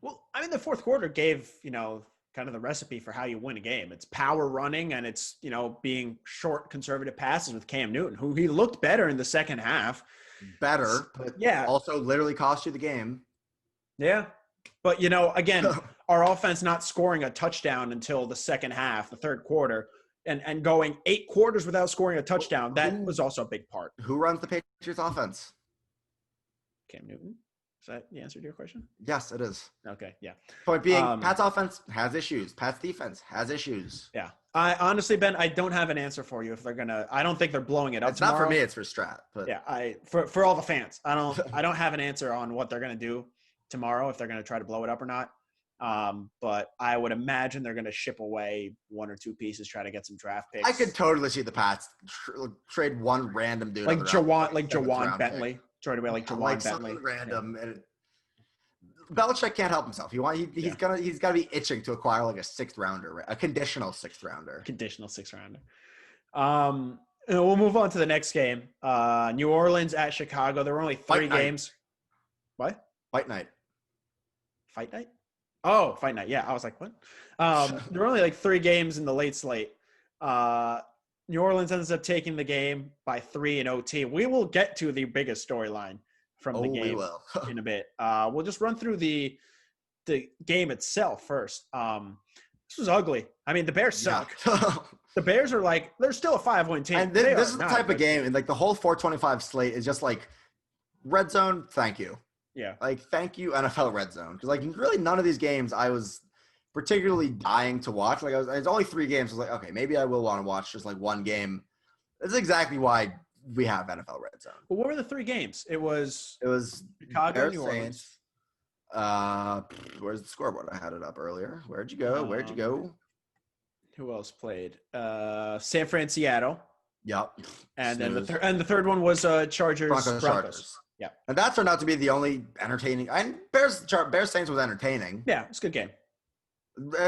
Well, I mean, the fourth quarter gave, kind of the recipe for how you win a game. It's power running and it's, being short conservative passes with Cam Newton, who he looked better in the second half. Better, but also literally cost you the game. Yeah. But, again, our offense not scoring a touchdown until the second half, the third quarter, and going 8 quarters without scoring a touchdown, that was also a big part. Who runs the Patriots offense? Cam Newton. Is that the answer to your question? Yes, it is. Okay, yeah. Point being, Pat's offense has issues. Pat's defense has issues. Yeah. I honestly, Ben, I don't have an answer for you if they're gonna. I don't think they're blowing it up. It's tomorrow. Not for me. It's for Strat. But yeah, for all the fans, I don't have an answer on what they're gonna do tomorrow if they're gonna try to blow it up or not. But I would imagine they're gonna ship away 1 or 2 pieces, try to get some draft picks. I could totally see the Pats trade one random dude like Jawan Bentley. Trade away like Jawan Bentley. Random. Yeah. And Belichick can't help himself. He's got to be itching to acquire like a 6th rounder, a conditional 6th rounder. Conditional 6th rounder. And we'll move on to the next game. New Orleans at Chicago. There were only three games. What? Fight night. Fight night? Oh, fight night. Yeah, I was like, what? There were only like three games in the late slate. New Orleans ends up taking the game by 3 in OT. We will get to the biggest storyline from the game in a bit. We'll just run through the game itself first. This was ugly. I mean, the Bears suck. The Bears are like, they're still a 5-win team. And this is the type of game, and like the whole 425 slate is just like red zone, thank you. Yeah. Like, thank you, NFL red zone. Because like really none of these games I was particularly dying to watch. Like it's only 3 games. I was like, okay, maybe I will want to watch just like one game. That's exactly why we have NFL red zone. Well, what were the 3 games? It was Chicago, Bears, New Orleans. Where's the scoreboard? I had it up earlier. Where'd you go? Who else played? San Fran, Seattle. Yep. And then the third one was Chargers. Broncos. Yeah. And that turned out to be the only entertaining. Bears Saints was entertaining. Yeah, it's a good game.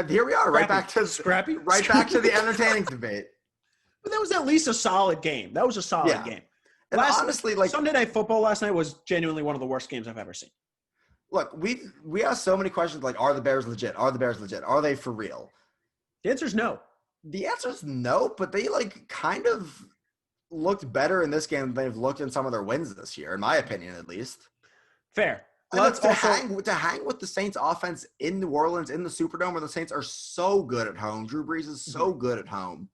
Here we are, Scrappy. right back to Scrappy. Right back to the entertaining debate. But that was at least a solid game. That was a solid game. And honestly, like Sunday Night Football last night was genuinely one of the worst games I've ever seen. Look, we asked so many questions like, are the Bears legit? Are the Bears legit? Are they for real? The answer is no. The answer is no, but they like kind of looked better in this game than they've looked in some of their wins this year, in my opinion, at least. Fair. Let's hang with the Saints offense in New Orleans in the Superdome, where the Saints are so good at home. Drew Brees is so good at home.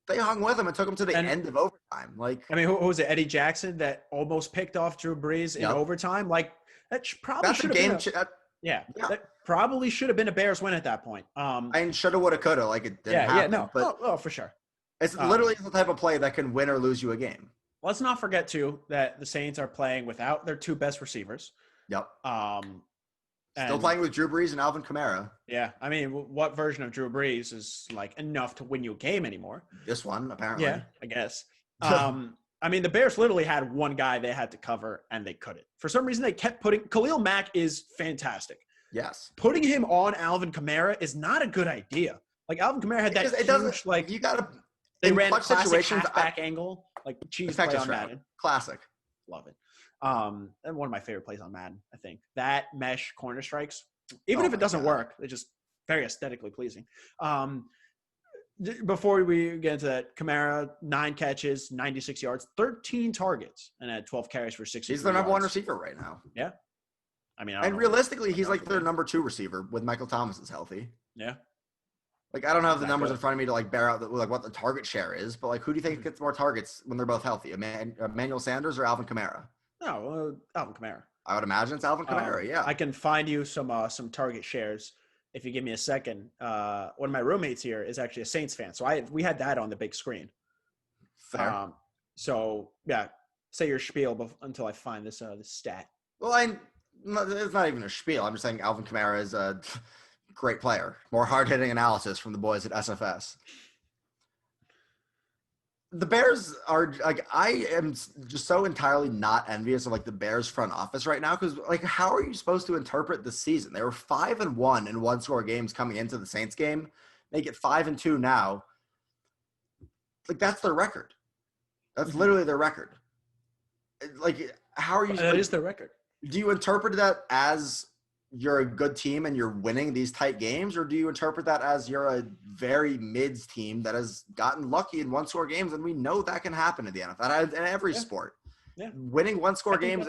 They hung with him and took him to the end of overtime. Like, I mean, who was it? Eddie Jackson that almost picked off Drew Brees in overtime. Like that probably should have been. That probably should have been a Bears win at that point. And shoulda, woulda, coulda. Like it didn't happen. Yeah, no, but, for sure. It's literally the type of play that can win or lose you a game. Let's not forget too that the Saints are playing without their 2 best receivers. Yep. Still playing with Drew Brees and Alvin Kamara. Yeah, I mean, what version of Drew Brees is like enough to win you a game anymore? This one, apparently. Yeah, I guess. I mean, the Bears literally had one guy they had to cover, and they couldn't. For some reason, they kept putting – Khalil Mack is fantastic. Yes. Putting him on Alvin Kamara is not a good idea. Like, Alvin Kamara had that huge, like – you got to – They ran a classic halfback angle, like cheese play on Madden. Classic. Love it. And one of my favorite plays on Madden, I think. That mesh corner strikes, even if it doesn't work, they're just very aesthetically pleasing. Before we get into that, Kamara, 9 catches, 96 yards, 13 targets, and had 12 carries for 60 yards. He's their number 1 receiver right now. Yeah. I mean, realistically, he's like their number 2 receiver with Michael Thomas is healthy. Yeah. Like, I don't have the numbers in front of me to like bear out what the target share is, but like, who do you think gets more targets when they're both healthy? Emmanuel Sanders or Alvin Kamara? No, Alvin Kamara. I would imagine it's Alvin Kamara. Yeah. I can find you some target shares if you give me a second. One of my roommates here is actually a Saints fan, so we had that on the big screen. Fair. So yeah, say your spiel until I find this stat. Well, it's not even a spiel. I'm just saying Alvin Kamara is a great player. More hard-hitting analysis from the boys at SFS. The Bears are like, I am just so entirely not envious of like the Bears front office right now, because like, how are you supposed to interpret the season? They were 5-1 in 1-score games coming into the Saints game. They get 5-2 now. Like, that's their record. That's literally their record. Like, how are you? That is their record. Do you interpret that as you're a good team and you're winning these tight games, or do you interpret that as you're a very mids team that has gotten lucky in 1-score games? And we know that can happen in the NFL, in every sport. Yeah. Winning 1-score games.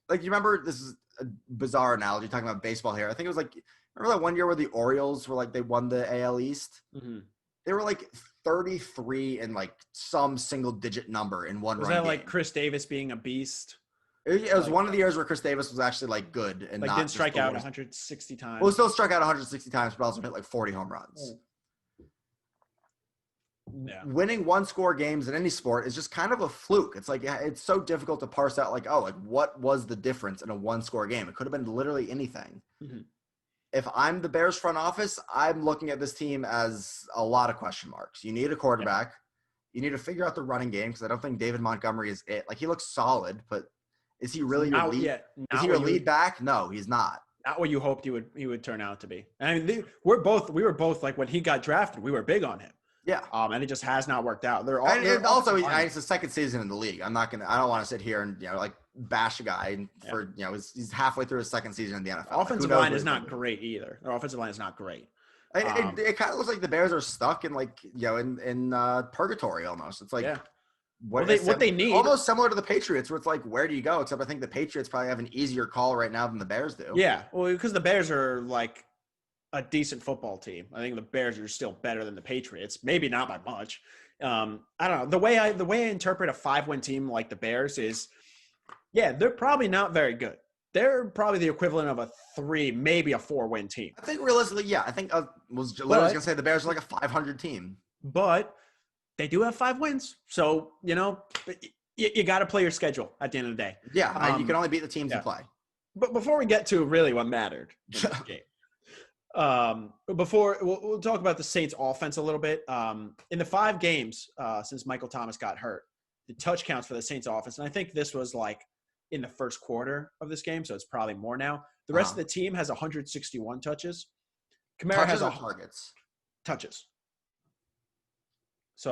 Like, you remember, this is a bizarre analogy talking about baseball here. I think it was like, remember that one year where the Orioles were like, they won the AL East? Mm-hmm. They were like 33 and like some single digit number in one run. Was that game. Like Chris Davis being a beast? It was one of the years where Chris Davis was actually like good and like didn't strike out 160 times. Well, still struck out 160 times, but also hit like 40 home runs. Yeah. Winning 1-score games in any sport is just kind of a fluke. It's like, it's so difficult to parse out like, oh, like what was the difference in a 1-score game? It could have been literally anything. Mm-hmm. If I'm the Bears front office, I'm looking at this team as a lot of question marks. You need a quarterback. Yeah. You need to figure out the running game, because I don't think David Montgomery is it. Like, he looks solid, but is he really your lead? Is he your lead back? No, he's not. Not what you hoped he would turn out to be. I mean, we were both like, when he got drafted, we were big on him. Yeah. And it just has not worked out. And also, it's the second season in the league. I don't want to sit here and like bash a guy for he's halfway through his second season in the NFL. Offensive line is not great either. Their offensive line is not great. It kind of looks like the Bears are stuck in in purgatory almost. It's like what they need, almost similar to the Patriots, where it's like, where do you go? Except I think the Patriots probably have an easier call right now than the Bears do. Yeah, well, because the Bears are like a decent football team. I think the Bears are still better than the Patriots. Maybe not by much. I don't know. The way I interpret a 5-win team like the Bears is, they're probably not very good. They're probably the equivalent of a 3, maybe a 4-win team. I think realistically, I think I was literally going to say the Bears are like a 500 team. But they do have 5 wins. So, you got to play your schedule at the end of the day. Yeah, you can only beat the teams you play. But before we get to really what mattered in this game, we'll talk about the Saints offense a little bit. In the 5 games since Michael Thomas got hurt, the touch counts for the Saints offense, and I think this was like in the first quarter of this game, so it's probably more now. The rest of the team has 161 touches. Kamara has targets. Touches. So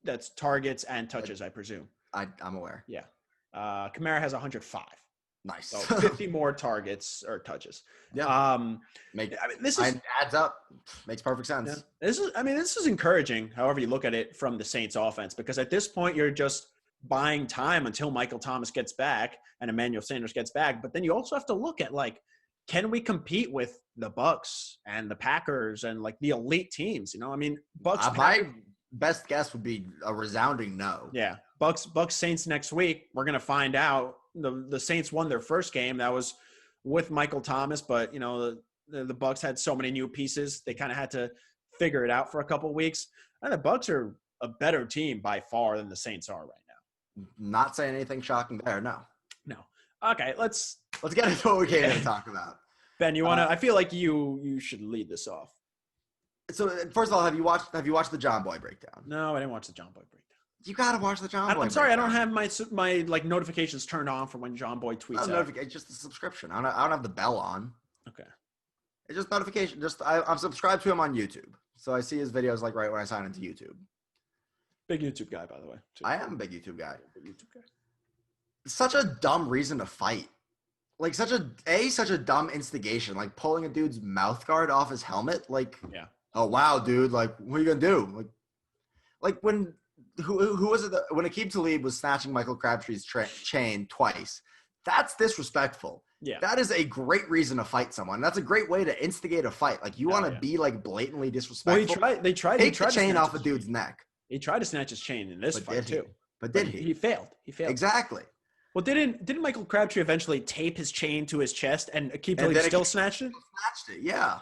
that's targets and touches, I presume. I'm aware. Yeah. Kamara has 105. Nice. So 50 more targets or touches. Yeah. This adds up. Makes perfect sense. Yeah. This is encouraging, however you look at it, from the Saints offense, because at this point you're just buying time until Michael Thomas gets back and Emmanuel Sanders gets back. But then you also have to look at, like, can we compete with the Bucs and the Packers and like the elite teams? Bucs. My best guess would be a resounding no. Yeah. Bucs Saints next week. We're going to find out. The Saints won their first game. That was with Michael Thomas, but the Bucs had so many new pieces. They kind of had to figure it out for a couple of weeks. And the Bucs are a better team by far than the Saints are right now. Not saying anything shocking there. No. Okay. Let's get into what we came here to talk about. Ben, you want to, I feel like you should lead this off. So first of all, have you watched the John Boy breakdown? No, I didn't watch the John Boy breakdown. You gotta watch the John Boy. I'm sorry, breakdown. I don't have my like notifications turned on for when John Boy tweets out. It's just a subscription. I don't have the bell on. Okay. It's just notification. I'm subscribed to him on YouTube, so I see his videos like right when I sign into YouTube. Big YouTube guy, by the way. Too. I am a big YouTube guy. Such a dumb reason to fight. Like such a dumb instigation. Like pulling a dude's mouth guard off his helmet. Like, oh wow, dude. Like, what are you gonna do? Like when. Who was it? When Aqib Talib was snatching Michael Crabtree's chain twice, that's disrespectful. Yeah, that is a great reason to fight someone. That's a great way to instigate a fight. Like you want to be like blatantly disrespectful. Well, they tried. Take the chain off a dude's neck. He tried to snatch his chain in this fight too. But did he? He failed. Exactly. Well, didn't Michael Crabtree eventually tape his chain to his chest and Aqib Talib still snatched it? Snatched it. Yeah.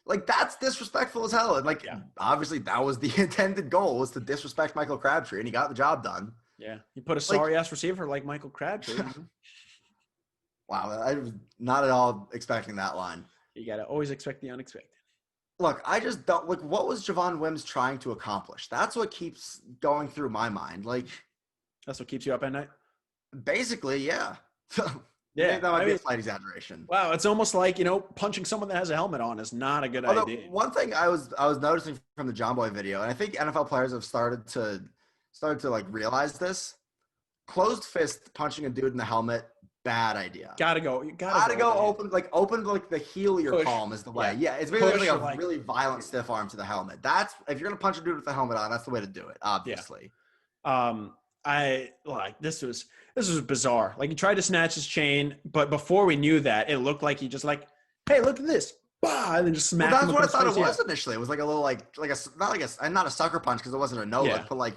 Like, that's disrespectful as hell. And, obviously that was the intended goal, was to disrespect Michael Crabtree, and he got the job done. Yeah. He put a sorry-ass receiver like Michael Crabtree. Wow. I was not at all expecting that line. You got to always expect the unexpected. Look, I just don't – like, what was Javon Wims trying to accomplish? That's what keeps going through my mind. Like – that's what keeps you up at night? Basically, yeah. Yeah, that might be a slight exaggeration. Wow, it's almost like, punching someone that has a helmet on is not a good idea. One thing I was noticing from the John Boy video, and I think NFL players have started to like realize this. Closed fist punching a dude in the helmet, bad idea. Gotta go open the heel of your palm is the way. Yeah, it's basically like a really violent stiff arm to the helmet. That's if you're gonna punch a dude with the helmet on, that's the way to do it, obviously. Yeah. This was bizarre. Like, he tried to snatch his chain, but before we knew that, it looked like he just like, hey, look at this, bah, and then just smacked him. That's what I thought it was initially. It was like a little not a sucker punch because it wasn't a no look, but like,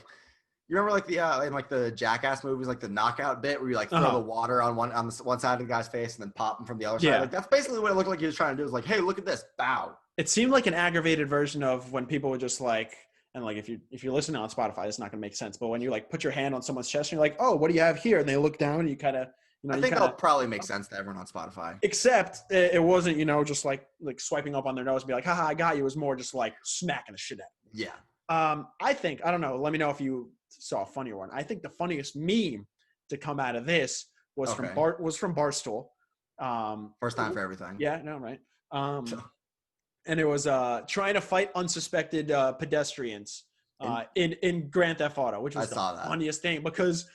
you remember like the in like the Jackass movies, like the knockout bit where you like throw the water on the one side of the guy's face and then pop him from the other side. Like, that's basically what it looked like he was trying to do. Is like, hey, look at this, bow. It seemed like an aggravated version of when people would just like. And like, if you're listening on Spotify, it's not going to make sense. But when you like put your hand on someone's chest and you're like, oh, what do you have here? And they look down and you kind of, I think that'll probably make sense to everyone on Spotify. Except it wasn't, just like swiping up on their nose and be like, haha, I got you. It was more just like smacking the shit out. Yeah. I think, I don't know. Let me know if you saw a funnier one. I think the funniest meme to come out of this was from Barstool. First time for everything. Yeah, no, right. and it was trying to fight unsuspected pedestrians in Grand Theft Auto, which was the funniest thing because,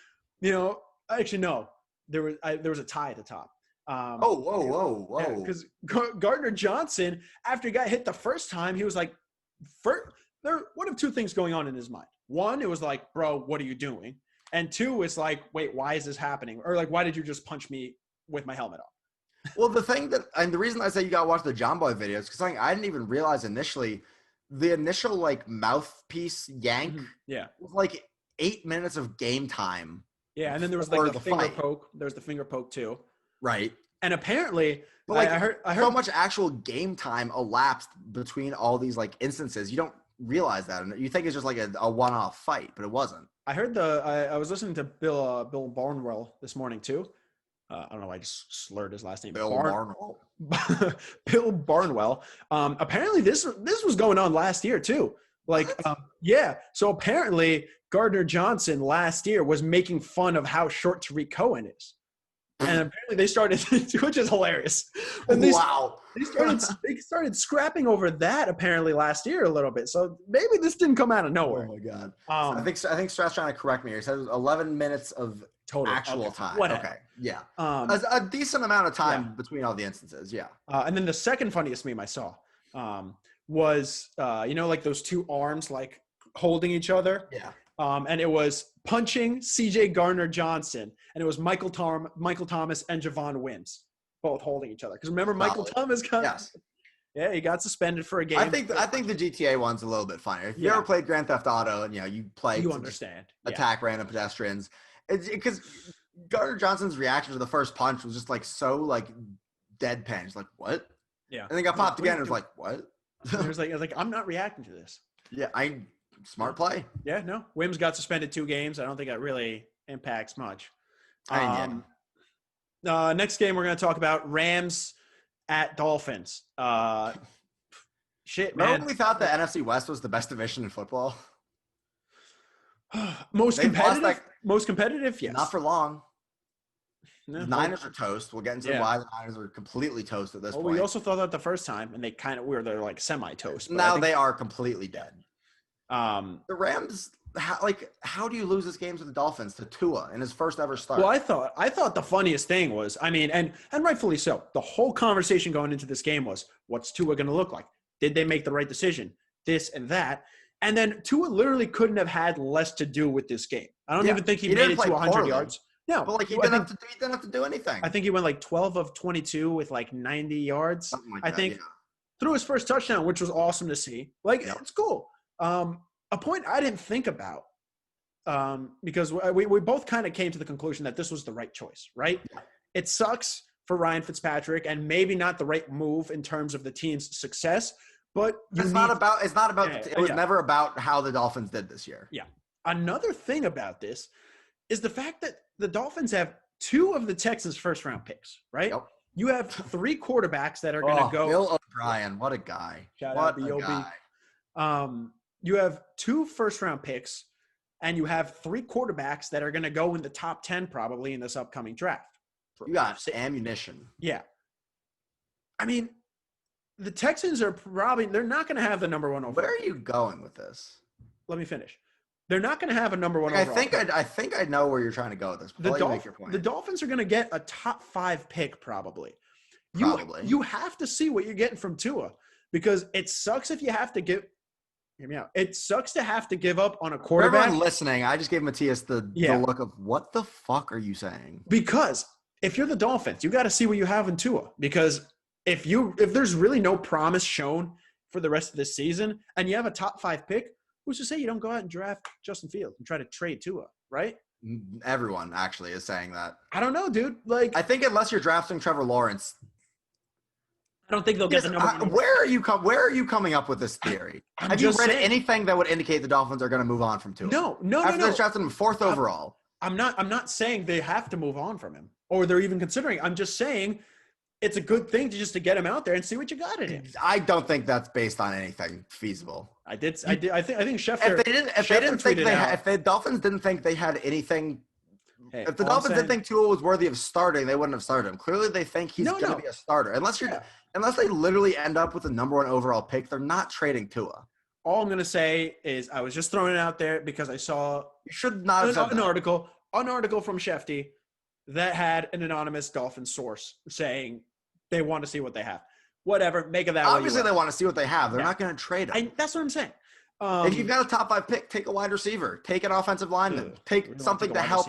actually no, there was a tie at the top. Whoa. Because Gardner-Johnson, after he got hit the first time, he was like, one of two things going on in his mind. One, it was like, bro, what are you doing? And two, it's like, wait, why is this happening? Or like, why did you just punch me with my helmet on? Well, the reason I say you got to watch the John Boy videos, because I didn't even realize initially, the initial like mouthpiece yank was like 8 minutes of game time. Yeah, and then there was like the finger poke. There was the finger poke too. Right. And apparently, but like, I heard so much actual game time elapsed between all these like instances. You don't realize that, and you think it's just like a one-off fight, but it wasn't. I heard I was listening to Bill Barnwell this morning too. I don't know. I just slurred his last name. Barnwell. Bill Barnwell. Apparently, this was going on last year too. Like, So apparently, Gardner-Johnson last year was making fun of how short Tariq Cohen is. And apparently they started, which is hilarious. And they started scrapping over that apparently last year a little bit. So maybe this didn't come out of nowhere. Oh my god! I think Strat's trying to correct me here. He said it was 11 minutes of total actual time. Whatever. Okay, yeah, a decent amount of time between all the instances. Yeah. And then the second funniest meme I saw was like those two arms like holding each other. Yeah. And it was punching C.J. Gardner-Johnson, and it was Michael Thomas and Javon Wims both holding each other. Because remember, Michael Thomas he got suspended for a game. I think the GTA one's a little bit funnier. If you ever played Grand Theft Auto and you understand attack random pedestrians, because Gardner-Johnson's reaction to the first punch was just like so like deadpan. He's like, what? Yeah. And then got popped again. And it was like, what? It was like I'm not reacting to this. Yeah, smart play. Yeah, no. Wims got suspended 2 games. I don't think that really impacts much. Next game we're going to talk about Rams at Dolphins. Shit, man. Remember we thought the NFC West was the best division in football? Most competitive, yes. Not for long. No, the Niners are toast. We'll get into why the Niners are completely toast at this point. We also thought that the first time, and they're like semi-toast. Now they are completely dead. The Rams, how do you lose this game to the Dolphins, to Tua in his first ever start? Well, I thought the funniest thing was, and rightfully so, the whole conversation going into this game was, what's Tua going to look like? Did they make the right decision? This and that. And then Tua literally couldn't have had less to do with this game. I don't even think he made it to 100 yards. No, but he didn't have to do anything. I think he went like 12 of 22 with like 90 yards. Threw his first touchdown, which was awesome to see. It's cool. A point I didn't think about, because we both kind of came to the conclusion that this was the right choice, right? Yeah. It sucks for Ryan Fitzpatrick, and maybe not the right move in terms of the team's success, but it was never about how the Dolphins did this year. Yeah. Another thing about this is the fact that the Dolphins have 2 of the Texans' first-round picks, right? Yep. You have 3 quarterbacks that are going to go. Bill O'Brien, what a guy! Shout out B.O.B. You have 2 first-round picks, and you have 3 quarterbacks that are going to go in the top 10 probably in this upcoming draft. You got ammunition. Yeah. I mean, the Texans are they're not going to have the number 1 overall. Where are you going with this? Let me finish. They're not going to have a number 1 overall. I think I know where you're trying to go with this. The Dolphins are going to get a top 5 pick probably. You have to see what you're getting from Tua, because it sucks if you have to give – hear me out. It sucks to have to give up on a quarterback. For everyone listening, I just gave Matias the look of, what the fuck are you saying? Because if you're the Dolphins, you got to see what you have in Tua. Because if there's really no promise shown for the rest of this season, and you have a top 5 pick, who's to say you don't go out and draft Justin Fields and try to trade Tua, right? Everyone actually is saying that. I don't know, dude. I think unless you're drafting Trevor Lawrence, I don't think they'll get the number 1. Where are you coming up with this theory? Have you read anything that would indicate the Dolphins are going to move on from Tua? No. After they drafted him 4th overall. I'm not saying they have to move on from him, or they're even considering. I'm just saying it's a good thing to get him out there and see what you got in him. I don't think that's based on anything feasible. I think Schefter. If the Dolphins didn't think they had anything Hey, if the Dolphins didn't think Tua was worthy of starting, they wouldn't have started him. Clearly, they think he's going to be a starter. Unless they literally end up with the number 1 overall pick, they're not trading Tua. All I'm going to say is I was just throwing it out there because I saw you should not have said an article from Shefty that had an anonymous Dolphins source saying they want to see what they have. Whatever, make of that. Obviously, they want to see what they have. They're not going to trade him. That's what I'm saying. If you've got a top 5 pick, take a wide receiver, take an offensive lineman, take something to help.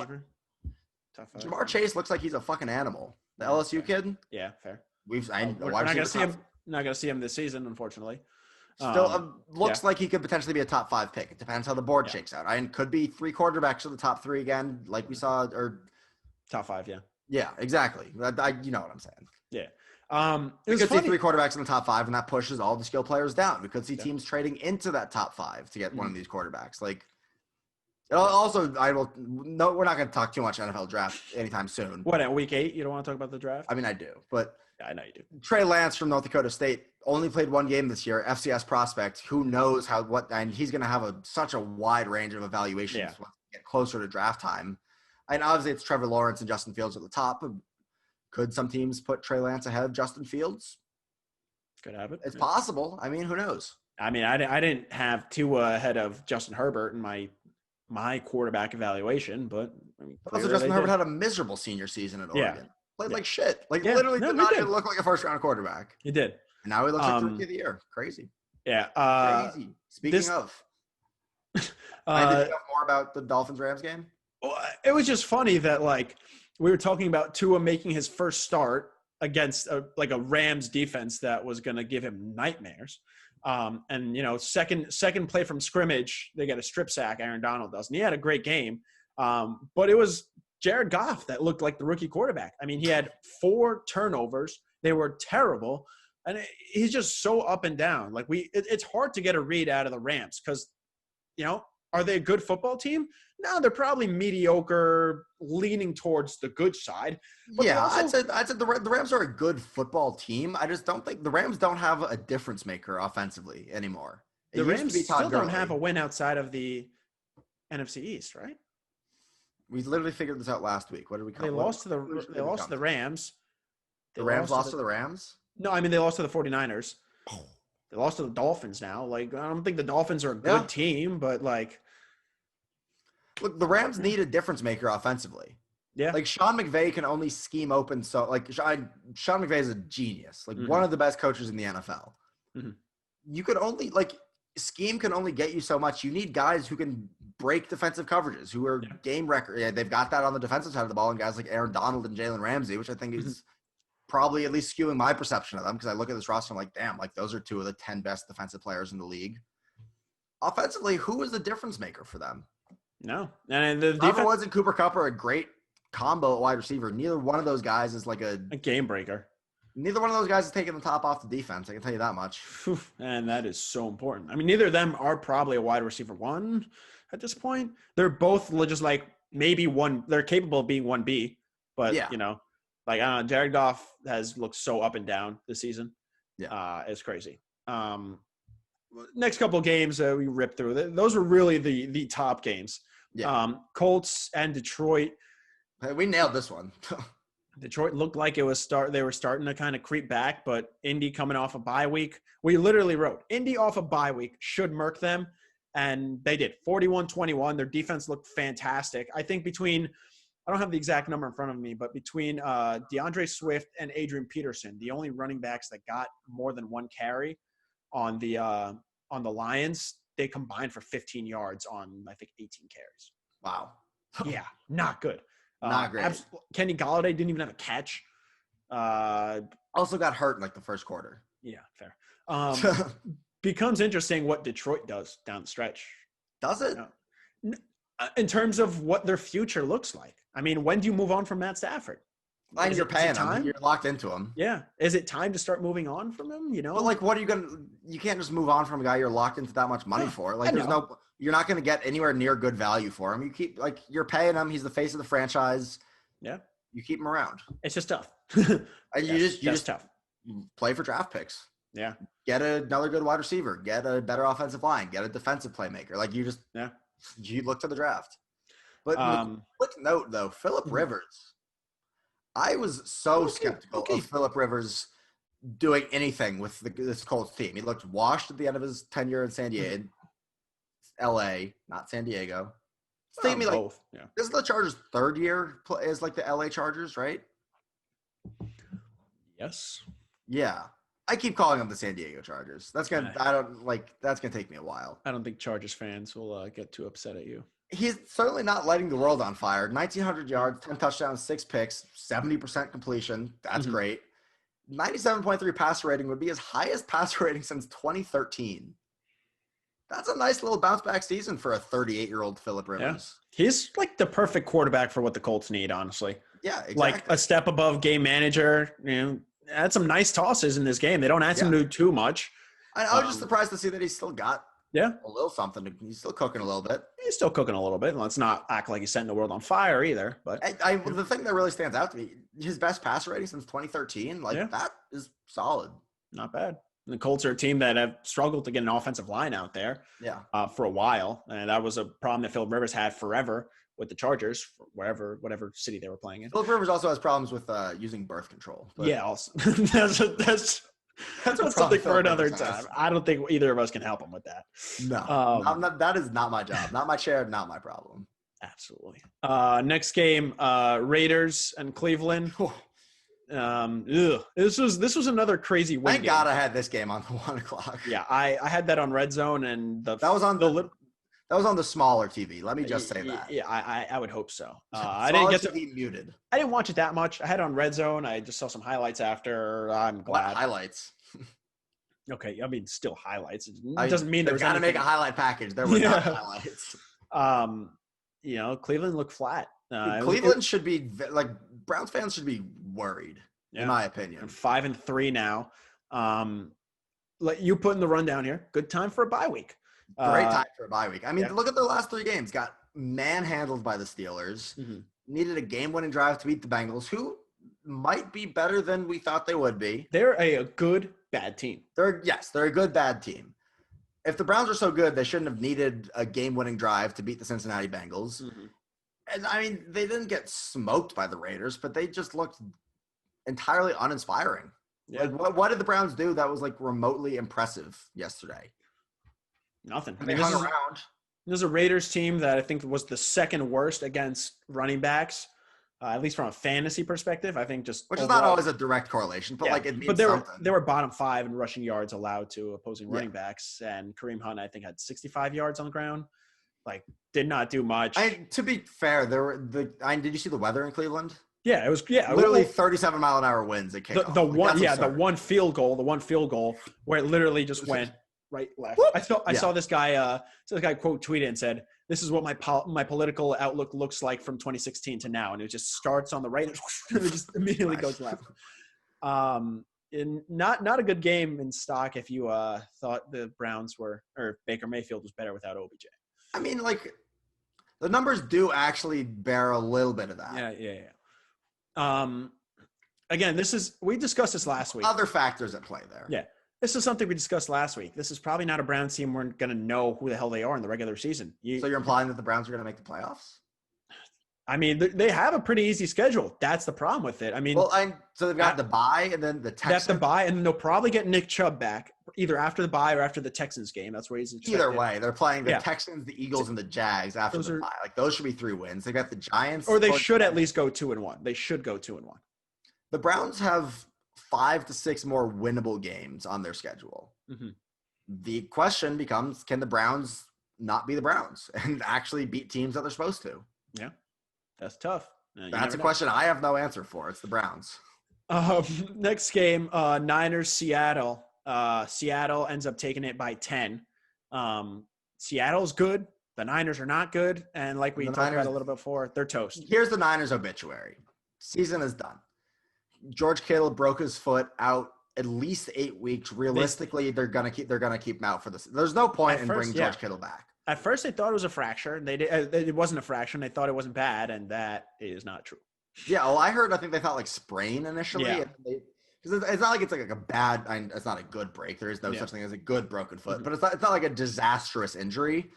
Jamar Chase looks like he's a fucking animal. The LSU kid. Yeah, fair. We're not going to see him. Not going to see him this season, unfortunately. Still looks like he could potentially be a top 5 pick. It depends how the board shakes out. And could be 3 quarterbacks of the top 3 again, like we saw, or top 5. Yeah. Yeah, exactly. You know what I'm saying. Yeah. We could see 3 quarterbacks in the top 5, and that pushes all the skill players down. We could see teams trading into that top 5 to get one of these quarterbacks. Like, also, we're not going to talk too much NFL draft anytime soon. What, at week 8? You don't want to talk about the draft? I mean, I do, but I know you do. Trey Lance from North Dakota State only played 1 game this year. FCS prospect. Who knows and he's going to have such a wide range of evaluations once we get closer to draft time. And obviously, it's Trevor Lawrence and Justin Fields at the top. Could some teams put Trey Lance ahead of Justin Fields? Could happen. It's possible. I mean, who knows? I mean, I didn't have Tua ahead of Justin Herbert in my quarterback evaluation, but I mean, also Justin Herbert had a miserable senior season at Oregon. Yeah. Played like shit. Literally did not even look like a first-round quarterback. He did. And now he looks like Rookie of the Year. Crazy. Yeah. Crazy. Speaking of, did you know more about the Dolphins-Rams game? Well, it was just funny that we were talking about Tua making his first start against a Rams defense that was going to give him nightmares. And second play from scrimmage, they get a strip sack. Aaron Donald does, and he had a great game. But it was Jared Goff that looked like the rookie quarterback. I mean, he had 4 turnovers. They were terrible, and he's just so up and down. It's hard to get a read out of the Rams because, are they a good football team? No, they're probably mediocre, leaning towards the good side. But I'd say the Rams are a good football team. I just don't think the Rams don't have a difference maker offensively anymore. The Rams still don't have a win outside of the NFC East, right? We literally figured this out last week. What did we call it? They lost to the Rams. The Rams lost to the Rams? No, I mean they lost to the 49ers. They lost to the Dolphins now. I don't think the Dolphins are a good team, but look, the Rams need a difference maker offensively. Yeah. Sean McVay can only scheme open Sean McVay is a genius. One of the best coaches in the NFL. Mm-hmm. You could only scheme can only get you so much. You need guys who can break defensive coverages, who are game record. Yeah, they've got that on the defensive side of the ball, and guys like Aaron Donald and Jalen Ramsey, which I think is probably at least skewing my perception of them because I look at this roster and I'm like, damn, those are 2 of the 10 best defensive players in the league. Offensively, who is the difference maker for them? No. And the Trevor Woods and Cooper Kupp are a great combo at wide receiver. Neither one of those guys is a game breaker. Neither one of those guys is taking the top off the defense. I can tell you that much. And that is so important. I mean, neither of them are probably a wide receiver 1 at this point. They're both just maybe 1. They're capable of being 1B, but I don't know. Jared Goff has looked so up and down this season. Yeah, it's crazy. Next couple of games we ripped through. Those were really the top games. Yeah. Colts and Detroit. Hey, we nailed this one. Detroit looked like they were starting to kind of creep back, but Indy coming off a bye week. We literally wrote Indy off a bye week should murk them, and they did. 41-21. Their defense looked fantastic. I think I don't have the exact number in front of me, but between DeAndre Swift and Adrian Peterson, the only running backs that got more than 1 carry on the Lions, they combined for 15 yards on, I think, 18 carries. Wow. Yeah, not good. Not great. Kenny Golladay didn't even have a catch. Also got hurt in the first quarter. Yeah, fair. Becomes interesting what Detroit does down the stretch. Does it? In terms of what their future looks like. I mean, when do you move on from Matt Stafford? You're paying him. You're locked into him. Yeah. Is it time to start moving on from him? But what are you you can't just move on from a guy you're locked into that much money for. You're not going to get anywhere near good value for him. You keep you're paying him. He's the face of the franchise. Yeah. You keep him around. It's just tough. And you just tough. Play for draft picks. Yeah. Get another good wide receiver. Get a better offensive line. Get a defensive playmaker. You look to the draft. But quick note, though, Phillip Rivers. I was so skeptical of Phillip Rivers doing anything with this Colts team. He looked washed at the end of his tenure in San Diego, L.A., not San Diego. It's taking me both. This is the Chargers' third year as like the L.A. Chargers, right? Yes. Yeah. I keep calling them the San Diego Chargers. That's gonna take me a while. I don't think Chargers fans will get too upset at you. He's certainly not lighting the world on fire. 1,900 yards, 10 touchdowns, 6 picks, 70% completion. That's great. 97.3 passer rating would be his highest passer rating since 2013. That's a nice little bounce back season for a 38-year-old Phillip Rivers. Yeah. He's like the perfect quarterback for what the Colts need, honestly. Yeah, exactly. Like a step above game manager. Had some nice tosses in this game. They don't ask him to do too much. I was just surprised to see that he's still got a little something. He's still cooking a little bit. He's still cooking a little bit. Let's not act like he's setting the world on fire either. But the thing that really stands out to me, his best passer rating since 2013, that is solid. Not bad. And the Colts are a team that have struggled to get an offensive line out there for a while. And that was a problem that Phillip Rivers had forever with the Chargers, whatever city they were playing in. Phillip Rivers also has problems with using birth control. But also. that's something for another time. I don't think either of us can help him with that. No, that is not my job. Not my chair, not my problem. Absolutely. Next game, Raiders and Cleveland. This was another crazy win. Thank God I had this game on the 1 o'clock. Yeah, I had that on Red Zone, and that was on the smaller TV. Let me just say that. Yeah, I would hope so. I didn't get to be muted. I didn't watch it that much. I had it on Red Zone. I just saw some highlights after. I'm glad. What highlights? Okay, I mean, still highlights. It doesn't mean they're gonna make a highlight package. There were not highlights. Cleveland looked flat. Cleveland should be like Browns fans should be worried, in my opinion. 5-3 now. Let you put in the rundown here. Good time for a bye week. Great time for a bye week. I mean, look at their last 3 games. Got manhandled by the Steelers. Needed a game-winning drive to beat the Bengals, who might be better than we thought they would be. They're a good, bad team. They're a good, bad team. If the Browns are so good, they shouldn't have needed a game-winning drive to beat the Cincinnati Bengals. And, I mean, they didn't get smoked by the Raiders, but they just looked entirely uninspiring. Yeah. Like, what did the Browns do that was, like, remotely impressive yesterday? Nothing. They hung around. There's a Raiders team that I think was the second worst against running backs, at least from a fantasy perspective. I think just which is not always a direct correlation, but it means something. They were bottom 5 in rushing yards allowed to opposing running backs, and Kareem Hunt I think had 65 yards on the ground. Like, did not do much. To be fair, did you see the weather in Cleveland? Yeah, it was literally 37-mile-an-hour winds at kickoff. The one field goal where it literally just went right, left. Whoop! I saw this guy quote tweeted and said, "This is what my political outlook looks like from 2016 to now," and it just starts on the right and it just immediately goes left. Not a good game in stock if you thought the Browns or Baker Mayfield was better without OBJ. I mean, like, the numbers do actually bear a little bit of that. Yeah. Again, we discussed this last week. Other factors at play there. Yeah. This is something we discussed last week. This is probably not a Browns team we're going to know who the hell they are in the regular season. So you're implying that the Browns are going to make the playoffs? I mean, they have a pretty easy schedule. That's the problem with it. I mean, so they've got the bye and then the Texans. That's the bye, and then they'll probably get Nick Chubb back either after the bye or after the Texans game. That's where he's expected. Either way, they're playing the Texans, the Eagles, and the Jags after the bye. Like, those should be 3 wins. They got the Giants, or they should at least go 2-1. They should go 2-1. The Browns have 5 to 6 more winnable games on their schedule. The question becomes, can the Browns not be the Browns and actually beat teams that they're supposed to? Yeah. That's tough. That's a question I have no answer for. It's the Browns. Next game, Niners, Seattle. Seattle ends up taking it by 10. Seattle's good. The Niners are not good. And like we talked about a little bit before, they're toast. Here's the Niners obituary. Season is done. George Kittle broke his foot out at least 8 weeks. Realistically, they're gonna keep him out for this. There's no point in bringing George Kittle back. At first, they thought it was a fracture. It wasn't a fracture. They thought it wasn't bad, and that is not true. Yeah, well, I think they thought like sprain initially. Yeah. Because it's not like it's like a bad. It's not a good break. There is no such thing as a good broken foot, but it's not like a disastrous injury.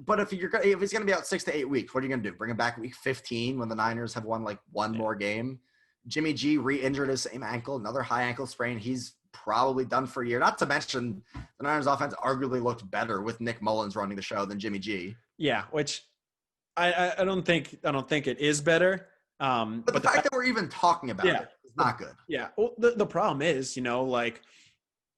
But if he's gonna be out 6 to 8 weeks, what are you gonna do? Bring him back week 15 when the Niners have won like one more game? Jimmy G re-injured his same ankle, another high ankle sprain. He's probably done for a year. Not to mention the Niners offense arguably looked better with Nick Mullins running the show than Jimmy G. Yeah, which I don't think it is better. But the fact that we're even talking about it is not good. Yeah. Well, the problem is, like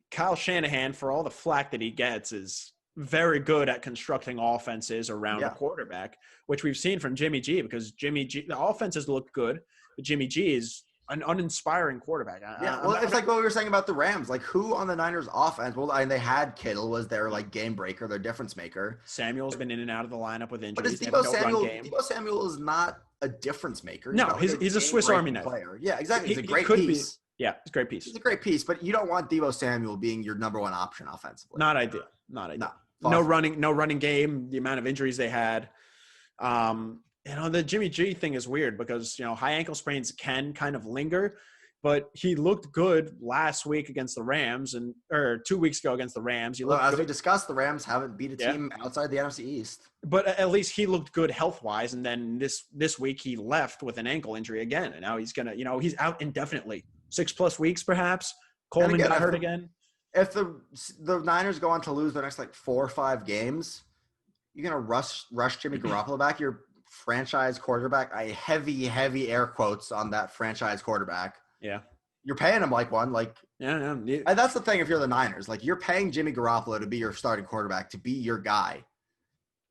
Kyle Shanahan, for all the flack that he gets, is very good at constructing offenses around a quarterback, which we've seen from Jimmy G, because Jimmy G, the offenses look good, but Jimmy G is an uninspiring quarterback. It's like what we were saying about the Rams. Like, who on the Niners offense? Well, they had Kittle was their like game breaker, their difference maker. Samuel's been in and out of the lineup with injuries. But Deebo Samuel is not a difference maker. No, he's a Swiss Army knife player. Yeah, exactly. He's a great piece. It's a great piece. He's a great piece, but you don't want Deebo Samuel being your number one option offensively. Not ideal. No running game. The amount of injuries they had. The Jimmy G thing is weird because, high ankle sprains can kind of linger, but he looked good last week against the Rams or 2 weeks ago against the Rams. As we discussed, the Rams haven't beat a team outside the NFC East. But at least he looked good health-wise, and then this week he left with an ankle injury again, and now he's going to, he's out indefinitely. 6+ weeks perhaps. Coleman got hurt again. If the Niners go on to lose their next 4 or 5 games, you're going to rush Jimmy Garoppolo back. Your franchise quarterback. I heavy air quotes on that franchise quarterback. Yeah. You're paying him like one. And that's the thing if you're the Niners. You're paying Jimmy Garoppolo to be your starting quarterback, to be your guy.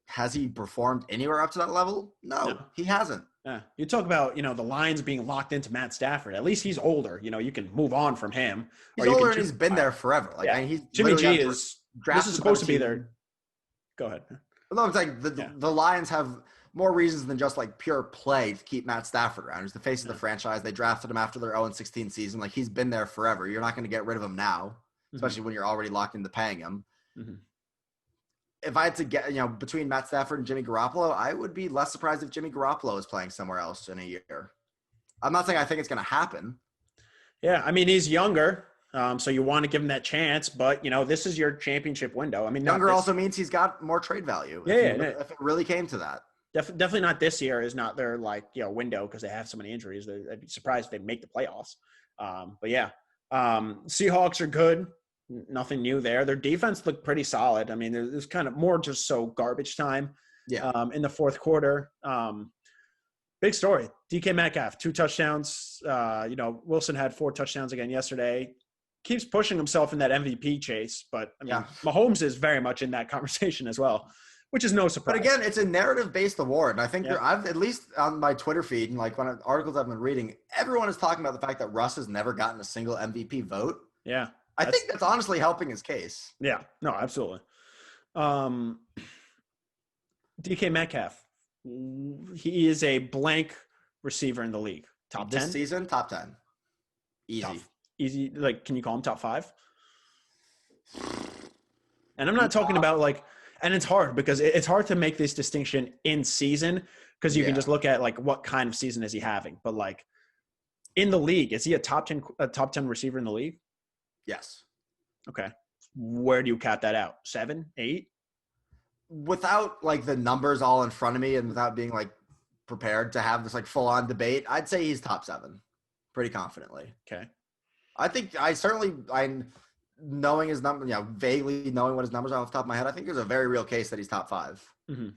Has he performed anywhere up to that level? No. He hasn't. Yeah. You talk about, the Lions being locked into Matt Stafford. At least he's older. You can move on from him. He's older and he's been there forever. Jimmy G is supposed to be there. Go ahead. No, I'm saying the Lions have more reasons than just pure play to keep Matt Stafford around. He's the face of the franchise. They drafted him after their 0-16 season. He's been there forever. You're not going to get rid of him now, especially when you're already locked into paying him. Mm-hmm. If I had to get, between Matt Stafford and Jimmy Garoppolo, I would be less surprised if Jimmy Garoppolo is playing somewhere else in a year. I'm not saying I think it's going to happen. Yeah, he's younger, so you want to give him that chance. But, this is your championship window. Younger also means he's got more trade value. If it really came to that. Definitely not this year is not their window because they have so many injuries. I'd be surprised if they make the playoffs. Seahawks are good. Nothing new there. Their defense looked pretty solid. There's kind of more just garbage time. Yeah. In the fourth quarter. Big story. DK Metcalf, 2 touchdowns. Wilson had 4 touchdowns again yesterday. Keeps pushing himself in that MVP chase, but Mahomes is very much in that conversation as well, which is no surprise. But again, it's a narrative-based award, and I think I've at least on my Twitter feed and when articles I've been reading, everyone is talking about the fact that Russ has never gotten a single MVP vote. Yeah. I think that's honestly helping his case. Yeah, no, absolutely. DK Metcalf, he is a blank receiver in the league. Top 10? This season, top 10. Easy. Easy. Can you call him top 5? And I'm not talking about and it's hard because it's hard to make this distinction in season because you can just look at what kind of season is he having. But in the league, is he a top 10 receiver in the league? Yes. Okay. Where do you cap that out? 7, 8? Without the numbers all in front of me and without being prepared to have this full on debate, I'd say he's top 7 pretty confidently. Okay. I think knowing his number, vaguely knowing what his numbers are off the top of my head, I think there's a very real case that he's top 5. Mm-hmm.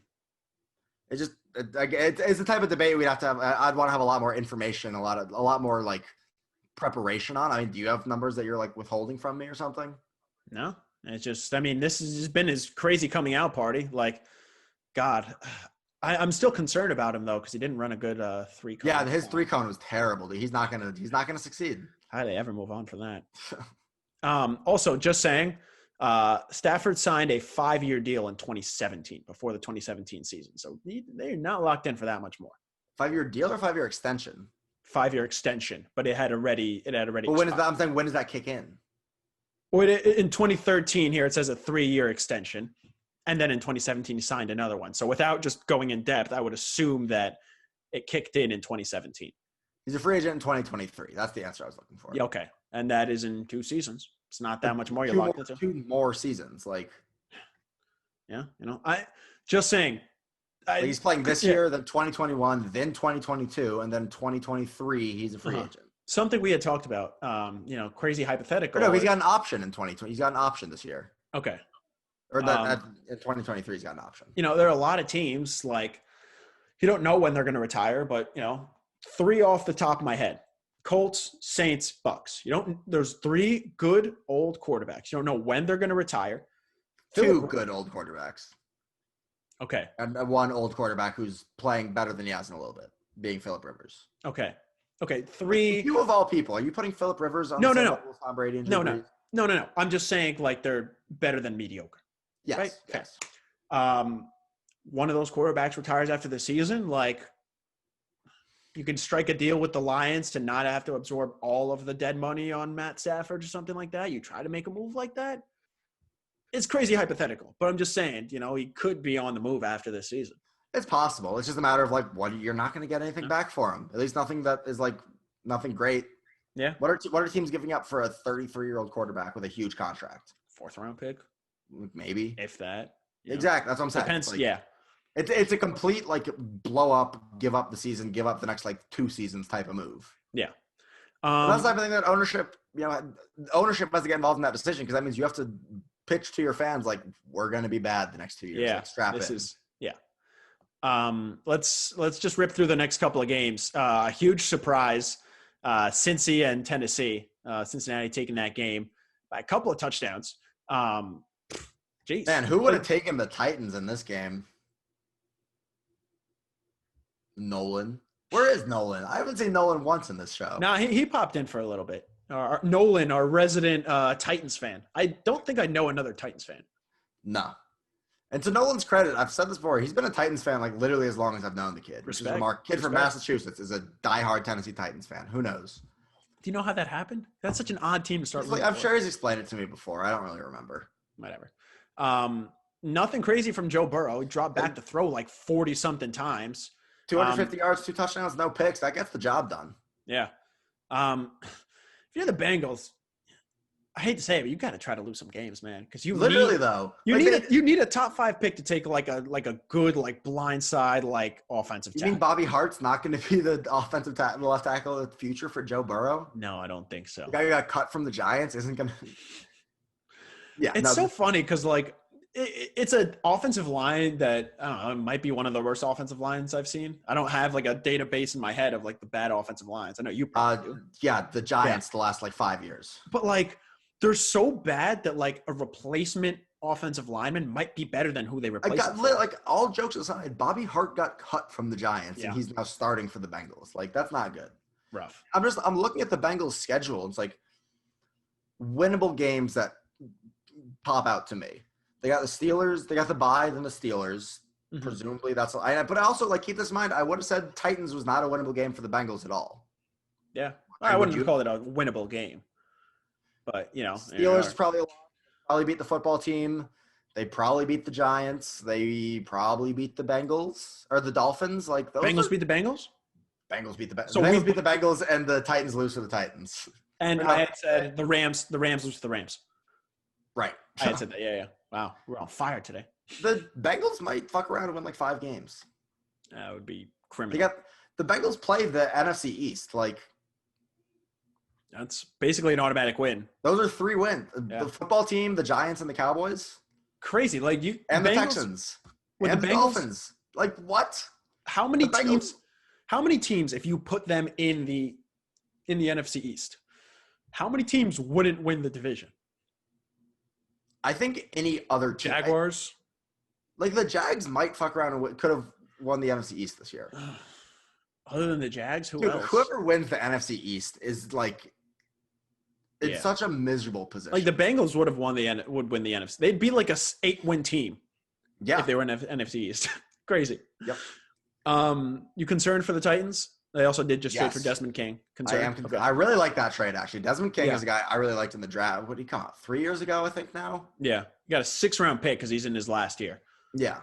It's the type of debate we'd have to have. I'd want to have a lot more information, a lot more preparation on. Do you have numbers that you're withholding from me or something? No, it's just, this has just been his crazy coming out party. God, I'm still concerned about him though, because he didn't run a good 3-cone. Yeah, his 3-cone was terrible. Dude. He's not gonna succeed. How did they ever move on from that? Also, just saying, Stafford signed a 5-year deal in 2017 before the 2017 season, so they're not locked in for that much more. 5-year deal or 5-year extension? 5-year extension, but it had already. But when does that kick in? Well, in 2013 here it says a 3-year extension, and then in 2017 he signed another one. So without just going in depth, I would assume that it kicked in 2017. He's a free agent in 2023. That's the answer I was looking for. Yeah, okay, and that is in 2 seasons. It's not that much more you're locked into. 2 more seasons, Yeah, I just saying. He's playing this year, then 2021, then 2022, and then 2023. He's a free agent. Something we had talked about. Crazy hypothetical. No, he's got an option in 2020. He's got an option this year. Okay. Or in 2023, he's got an option. There are a lot of teams like you don't know when they're going to retire, but 3 off the top of my head: Colts, Saints, Bucks. There's 3 good old quarterbacks. You don't know when they're going to retire. 2 good old quarterbacks. Okay. And 1 old quarterback who's playing better than he has in a little bit, being Phillip Rivers. Okay. 3. You of all people, are you putting Phillip Rivers on? No. Tom Brady and No. I'm just saying like they're better than mediocre. Yes. Right? Yes. One of those quarterbacks retires after the season. Like, you can strike a deal with the Lions to not have to absorb all of the dead money on Matt Stafford or something like that. You try to make a move like that. It's crazy hypothetical, but I'm just saying, he could be on the move after this season. It's possible. It's just a matter of like, you're not going to get anything back for him. At least nothing that is like nothing great. Yeah. What are teams giving up for a 33-year-old quarterback with a huge contract? 4th round pick, maybe, if that. Exactly. That's what I'm saying. Depends. Like, yeah. It's a complete like blow up, give up the season, give up the next like 2 seasons type of move. Yeah. That's the type of thing that ownership has to get involved in that decision, because that means you have to pitch to your fans like, we're going to be bad the next 2 years. Yeah. Like, strap this in. is let's just rip through the next couple of games. A huge surprise, Cincy and Tennessee. Cincinnati taking that game by a couple of touchdowns. Geez. Man, who would have taken the Titans in this game? Nolan. Where is Nolan? I haven't seen Nolan once in this show. No, he popped in for a little bit. Nolan, our resident Titans fan. I don't think I know another Titans fan. No. And to Nolan's credit, I've said this before, he's been a Titans fan like literally as long as I've known the kid. Respect. Kid from Massachusetts is a diehard Tennessee Titans fan. Who knows? Do you know how that happened? That's such an odd team to start with. I'm sure he's explained it to me before. I don't really remember. Whatever. Nothing crazy from Joe Burrow. He dropped back to throw like 40-something times. 250 yards, 2 touchdowns, no picks. That gets the job done. Yeah. If you're the Bengals, I hate to say it, but you got to try to lose some games, man. Because you need a top 5 pick to take like a good like blindside like offensive tackle. You mean Bobby Hart's not going to be the offensive tackle, the left tackle of the future for Joe Burrow? No, I don't think so. The guy who got cut from the Giants isn't going to. Yeah, it's so funny because like it's an offensive line that I don't know, it might be one of the worst offensive lines I've seen. I don't have like a database in my head of like the bad offensive lines. I know you probably do. Yeah, the Giants the last like 5 years. But like they're so bad that like a replacement offensive lineman might be better than who they replaced. Like all jokes aside, Bobby Hart got cut from the Giants and he's now starting for the Bengals. Like that's not good. Rough. I'm looking at the Bengals schedule. It's like winnable games that pop out to me. They got the Steelers. They got the bye, then the Steelers. Mm-hmm. Presumably that's. But also like keep this in mind. I would have said Titans was not a winnable game for the Bengals at all. Yeah, I wouldn't have called it a winnable game. But Steelers probably beat the football team. They probably beat the Giants. They probably beat the Bengals or the Dolphins. Like those Bengals beat the Bengals. Bengals beat the Bengals. So the Bengals beat the Bengals, and the Titans lose to the Titans. And I had said the Rams lose to the Rams. Right. I had said that. Yeah. Wow, we're on fire today. The Bengals might fuck around and win like 5 games. That would be criminal. The Bengals play the NFC East. Like that's basically an automatic win. Those are 3 wins. Yeah. The football team, the Giants, and the Cowboys. Crazy, like the Texans and the Dolphins. Like what? How many teams? How many teams? If you put them in the NFC East, how many teams wouldn't win the division? I think any other team. Jaguars. Like the Jags might fuck around and could have won the NFC East this year. Other than the Jags, who else? Whoever wins the NFC East is like, it's such a miserable position. Like the Bengals would win the NFC. They'd be like a 8-win team. Yeah. If they were in NFC East. Crazy. Yep. You concerned for the Titans? They also did just trade for Desmond King. Concerned? I really like that trade, actually. Desmond King is a guy I really liked in the draft. What did he come out? 3 years ago, I think now? Yeah. He got a 6th-round pick because he's in his last year. Yeah.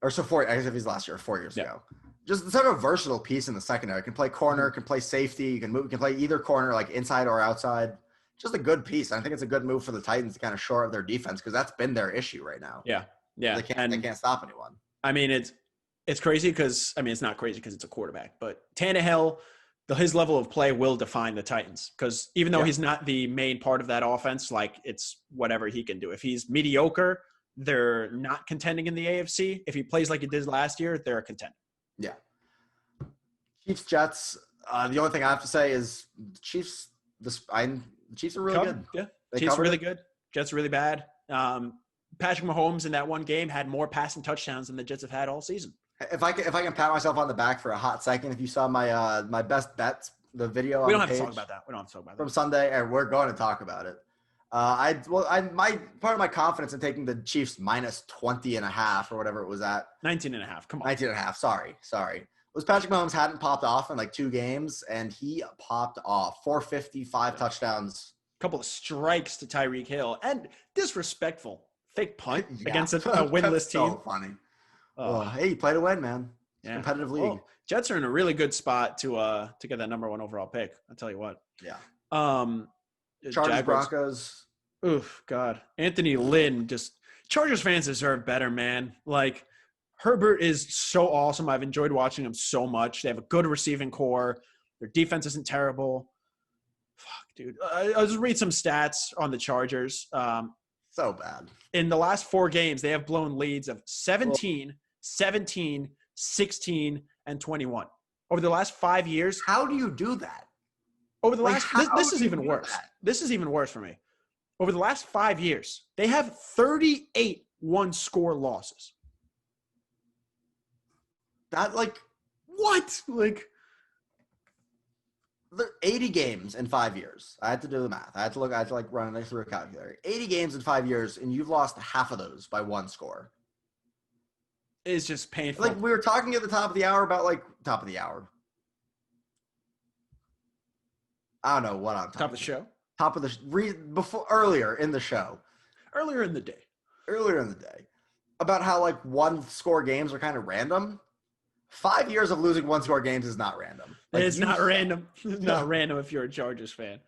Or so 4, I guess if he's last year, 4 years ago. Just such a versatile piece in the secondary. Can play corner, can play safety, you can play either corner, like inside or outside. Just a good piece. I think it's a good move for the Titans to kind of shore up their defense because that's been their issue right now. Yeah. Yeah. They can't stop anyone. I mean, it's crazy because, I mean, it's not crazy because it's a quarterback, but Tannehill, his level of play will define the Titans, because even though he's not the main part of that offense, like, it's whatever he can do. If he's mediocre, they're not contending in the AFC. If he plays like he did last year, they're a contender. Yeah. Chiefs, Jets. The only thing I have to say is the Chiefs are really good. Yeah. Chiefs are really good. Jets are really bad. Patrick Mahomes in that one game had more passing touchdowns than the Jets have had all season. If I can pat myself on the back for a hot second, if you saw my my best bets, the video We on don't the have to page talk about that. We don't have to talk about that from Sunday, and we're going to talk about it. My part of my confidence in taking the Chiefs minus 20.5 or whatever it was at 19.5. Come on. 19.5. Sorry. Was Patrick Mahomes hadn't popped off in like 2 games, and he popped off 455 touchdowns. A couple of strikes to Tyreek Hill, and disrespectful fake punt against a winless team. So funny. Hey, you play to win, man. It's a competitive league. Well, Jets are in a really good spot to get that number 1 overall pick. I'll tell you what. Yeah. Chargers, Jaguars. Broncos. Oof, God. Anthony Lynn, Chargers fans deserve better, man. Like, Herbert is so awesome. I've enjoyed watching him so much. They have a good receiving core. Their defense isn't terrible. Fuck, dude. I'll just read some stats on the Chargers. So bad. In the last 4 games, they have blown leads of 17, 17, 16, and 21. Over the last 5 years. How do you do that? Over the last – this is even worse. This is even worse for me. Over the last 5 years, they have 38 one-score losses. That, like, what? Like, 80 games in 5 years. I had to do the math. I had to run it through a calculator. 80 games in 5 years, and you've lost half of those by 1 score. It's just painful. Like, we were talking at the top of the hour about, like, top of the hour. I don't know what I'm talking about. Top of the show? Top of the earlier in the show. Earlier in the day. About how, like, 1-score games are kind of random. 5 years of losing 1-score games is not random. Like, it's not random. It's not random if you're a Chargers fan.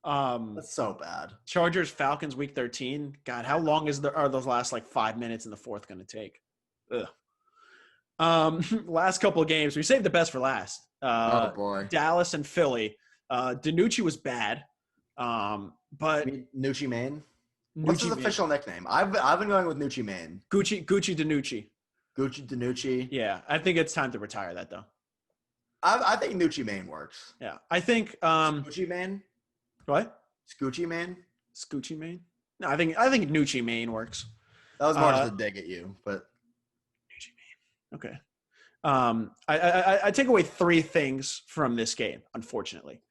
That's so bad. Chargers, Falcons, week 13. God, how long are those last, like, 5 minutes in the fourth going to take? Ugh. Last couple of games, we saved the best for last. Oh, boy. Dallas and Philly. DiNucci was bad. But Nucci Mane? What's his official nickname? I've been going with Nucci Mane. Gucci DiNucci. Gucci DiNucci. Yeah, I think it's time to retire that, though. I think Nucci Mane works. Yeah, I think Gucci Mane? What? Scoochie Mane? Scoochie Mane? No, I think Nucci Mane works. That was more just a dig at you, but Nucci Mane. Okay. I take away 3 things from this game, unfortunately.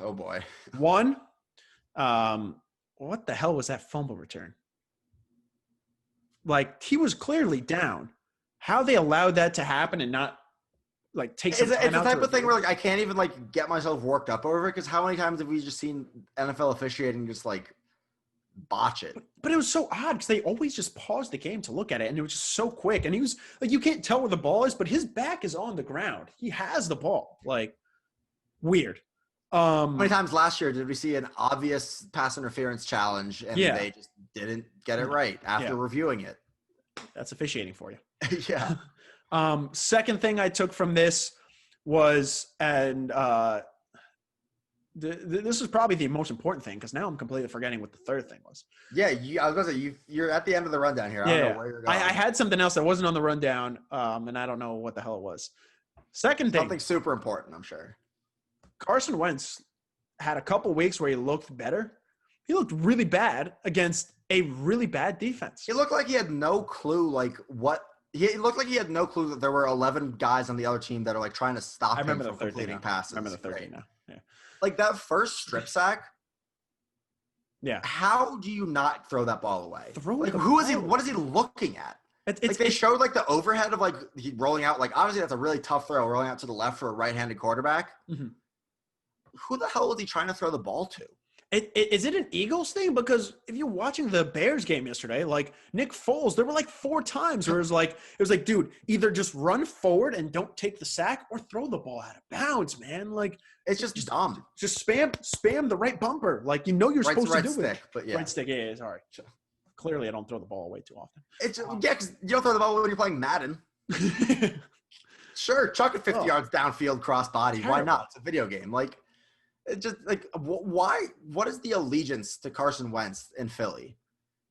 Oh boy. 1, what the hell was that fumble return? Like, he was clearly down. How they allowed that to happen and not, like, take some time out. It's the type of thing where, like, I can't even, like, get myself worked up over it, because how many times have we just seen NFL officiating just, like, botch it? But it was so odd because they always just paused the game to look at it, and it was just so quick. And he was, like, you can't tell where the ball is, but his back is on the ground. He has the ball. Like, weird. How many times last year did we see an obvious pass interference challenge and they just didn't get it right after reviewing it? That's officiating for you. Yeah. Second thing I took from this was, and this is probably the most important thing, because now I'm completely forgetting what the third thing was. Yeah, I was going to say, you're at the end of the rundown here. I don't know where you're going. I had something else that wasn't on the rundown, and I don't know what the hell it was. Second thing. Something super important, I'm sure. Carson Wentz had a couple weeks where he looked better. He looked really bad against a really bad defense. He looked like he had no clue, he looked like he had no clue that there were 11 guys on the other team that are, like, trying to stop him from completing passes. I remember the 13 now. Yeah. Like, that first strip sack. Yeah. How do you not throw that ball away? What is he looking at? They showed, like, the overhead of, like, he rolling out. Like, obviously that's a really tough throw, rolling out to the left for a right-handed quarterback. Mm-hmm. Who the hell was he trying to throw the ball to? Is it an Eagles thing? Because if you're watching the Bears game yesterday, like, Nick Foles, there were, like, 4 times where it was like, dude, either just run forward and don't take the sack, or throw the ball out of bounds, man. Like, it's just dumb. Just spam the right bumper, like, you're supposed to do stick, it. But yeah. Right stick, yeah, sorry. clearly I don't throw the ball away too often. Because you don't throw the ball when you're playing Madden. Sure, chuck it 50 yards downfield, cross body. Why not? It's a video game. Like, it just like why? What is the allegiance to Carson Wentz in Philly?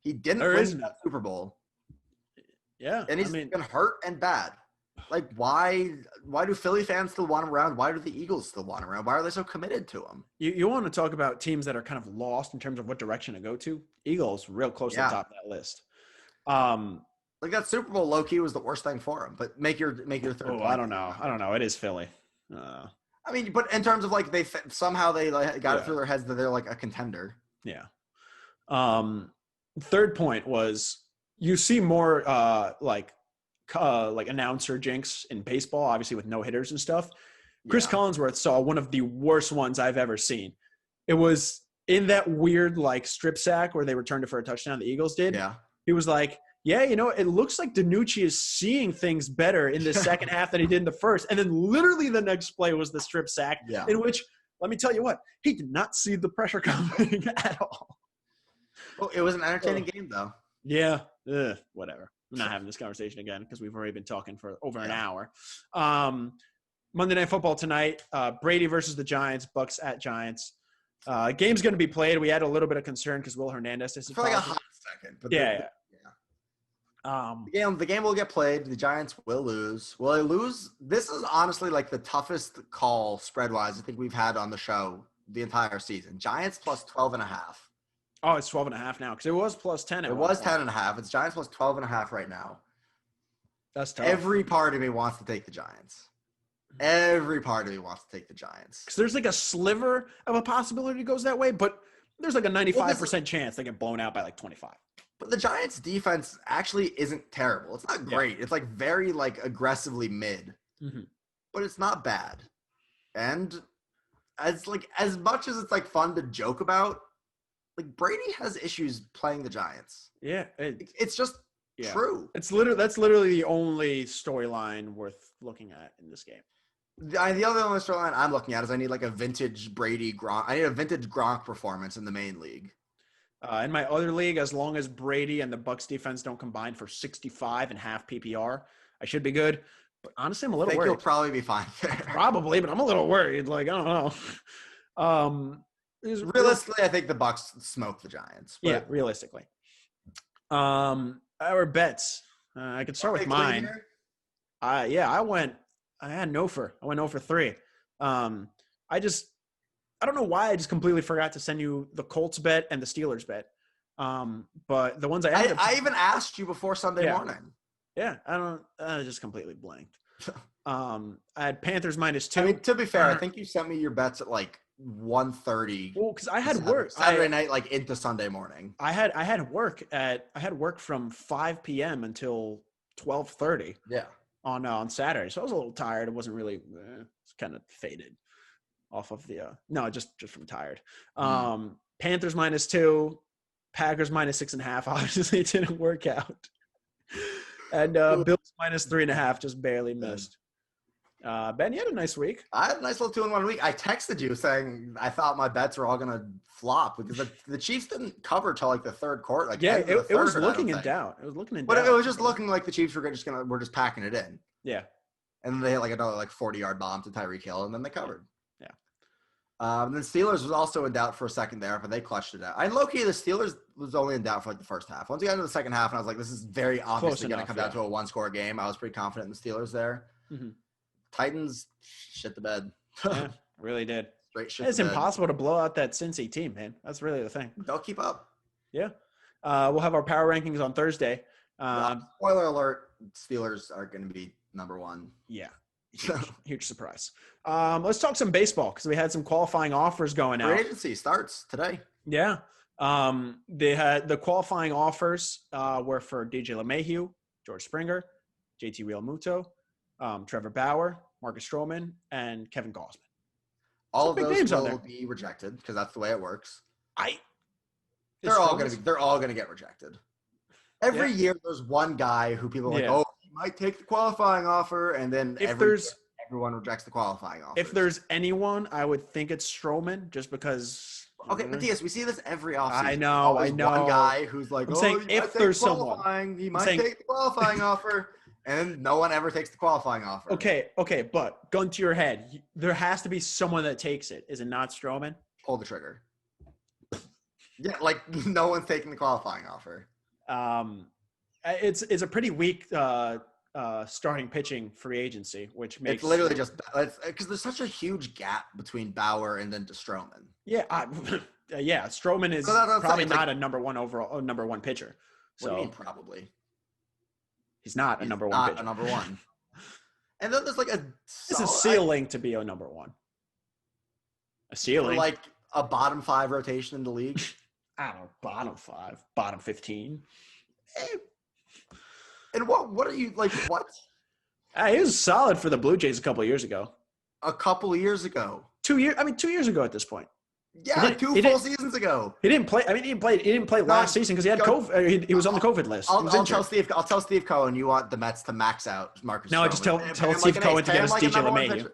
He didn't win that Super Bowl. Yeah, and he's been hurt and bad. Like, why do Philly fans still want him around? Why do the Eagles still want him around? Why are they so committed to him? You want to talk about teams that are kind of lost in terms of what direction to go to? Eagles, real close to the top of that list. Like that Super Bowl low key was the worst thing for him. But make your third. Oh, I don't know. It is Philly. I mean, but in terms of like they somehow got it through their heads that they're like a contender. Yeah. Third point was you see more like announcer jinx in baseball, obviously with no hitters and stuff. Chris Collinsworth saw one of the worst ones I've ever seen. It was in that weird like strip sack where they returned it for a touchdown. The Eagles did. Yeah. He was like, yeah, it looks like DiNucci is seeing things better in the second half than he did in the first. And then literally the next play was the strip sack in which, let me tell you what, he did not see the pressure coming at all. Well, it was an entertaining game though. Yeah. Whatever. I'm not having this conversation again because we've already been talking for over an hour. Monday Night Football tonight, Brady versus the Giants, Bucks at Giants. Game's going to be played. We had a little bit of concern because Will Hernandez is for like a hot second. But the game will get played. The Giants will lose. Will they lose? This is honestly like the toughest call spread-wise I think we've had on the show the entire season. Giants plus 12.5. Oh, it's 12.5 now because it was plus 10. It was 10.5. It's Giants plus 12.5 right now. That's tough. Every part of me wants to take the Giants. Every part of me wants to take the Giants. Because there's like a sliver of a possibility it goes that way, but there's like a 95% chance they get blown out by like 25. But the Giants' defense actually isn't terrible. It's not great. It's like very like aggressively mid, but it's not bad. And as much as it's like fun to joke about, like Brady has issues playing the Giants. Yeah, it's just true. That's literally the only storyline worth looking at in this game. The other only storyline I'm looking at is I need like a vintage Brady Gronk. I need a vintage Gronk performance in the main league. In my other league, as long as Brady and the Bucs defense don't combine for 65 and half PPR, I should be good. But honestly, I'm a little worried. You'll probably be fine there. Probably, but I'm a little worried. Like, I don't know. Realistically, I think the Bucs smoke the Giants. But... Yeah, realistically. Our bets. I could start with mine. I had Nofer. I went 0 for 3. I don't know why I just completely forgot to send you the Colts bet and the Steelers bet. But the ones I even asked you before Sunday morning. Yeah, I just completely blanked. I had Panthers -2. I mean, to be fair, I think you sent me your bets at like 1:30. Well, because I had work Saturday night, like into Sunday morning. I had work from 5 p.m. until 12:30. Yeah. On Saturday, so I was a little tired. It wasn't really. It's kind of faded off of the. No, just from tired. Panthers -2, Packers -6.5. Obviously, it didn't work out. And Bills -3.5, just barely missed. Ben, you had a nice week. I had a nice little 2-in-1 week. I texted you saying I thought my bets were all going to flop because the Chiefs didn't cover till like the third quarter. Like it was looking in doubt. It was looking in doubt. But it was just looking like the Chiefs were just packing it in. Yeah. And then they hit like another like 40-yard bomb to Tyreek Hill, and then they covered. Yeah. And then Steelers was also in doubt for a second there, but they clutched it out. And low-key, the Steelers was only in doubt for like the first half. Once we got into the second half, and I was like, this is very obviously going to come down to a one-score game. I was pretty confident in the Steelers there. Mm-hmm. Titans shit the bed. Yeah, really did. Straight shit. It's impossible to blow out that Cincy team, man. That's really the thing. They'll keep up. Yeah. We'll have our power rankings on Thursday. Spoiler alert, Steelers are going to be number 1. Yeah. Huge surprise. Let's talk some baseball because we had some qualifying offers going out. Free agency starts today. Yeah. They had the qualifying offers were for DJ LeMahieu, George Springer, JT Realmuto, Trevor Bauer, Marcus Stroman, and Kevin Gausman. All of those will be rejected because that's the way it works. They're all going to get rejected. Every year there's one guy who people are like, oh, he might take the qualifying offer, and then everyone rejects the qualifying offer. If there's anyone, I would think it's Stroman just because Okay, Matias, we see this every offseason. I know. One guy who's like, I'm saying if there's someone, he might take the qualifying offer, and no one ever takes the qualifying offer. Okay, but gun to your head, there has to be someone that takes it. Is it not Stroman? Pull the trigger. Yeah, like no one's taking the qualifying offer. It's a pretty weak starting pitching free agency, which makes it's literally just because there's such a huge gap between Bauer and then to Stroman. Yeah, Stroman is probably not a number one pitcher. What do you mean probably? He's not a number one pitcher. A number one. And then there's like it's a ceiling to be a number one. A ceiling, like a bottom 5 rotation in the league. I don't know, bottom 5, bottom 15. And what are you like? What? He was solid for the Blue Jays a couple of years ago. A couple of years ago. 2 years. I mean, 2 years ago at this point. Yeah, 2 full seasons ago. He didn't play. I mean, he didn't play last season because he had COVID. He was on the COVID list. I'll tell Steve Cohen you want the Mets to max out Marcus. No, just tell Steve Cohen to get us DJ LeMahieu.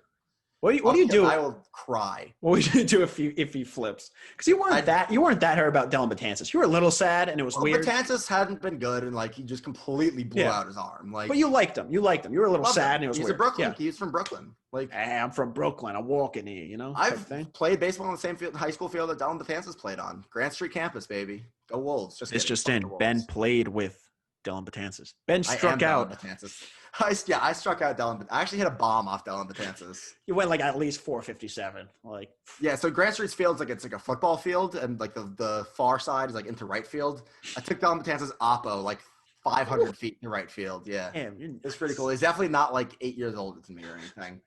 What do you do? I will cry. What would you do if he flips? Because you weren't that hurt about Dylan Betances. You were a little sad, and it was weird. Betances hadn't been good, and like he just completely blew out his arm. Like, but you liked him. You were a little sad, and it was weird. He's a Brooklyn. Yeah. He's from Brooklyn. Like, hey, I'm from Brooklyn. I'm walking here. You know. I've played baseball on the same high school field that Dylan Betances played on. Grant Street campus, baby. Go Wolves! It's just in. Ben played with Dylan Betances. Ben struck out. I struck out Dylan. I actually hit a bomb off Dylan Betances. You went like at least 457. Like, yeah. So Grant Street's field's like it's like a football field, and like the far side is like into right field. I took Dylan Betances oppo like 500 feet to right field. Yeah, damn, it's pretty cool. He's definitely not like 8 years older than me or anything.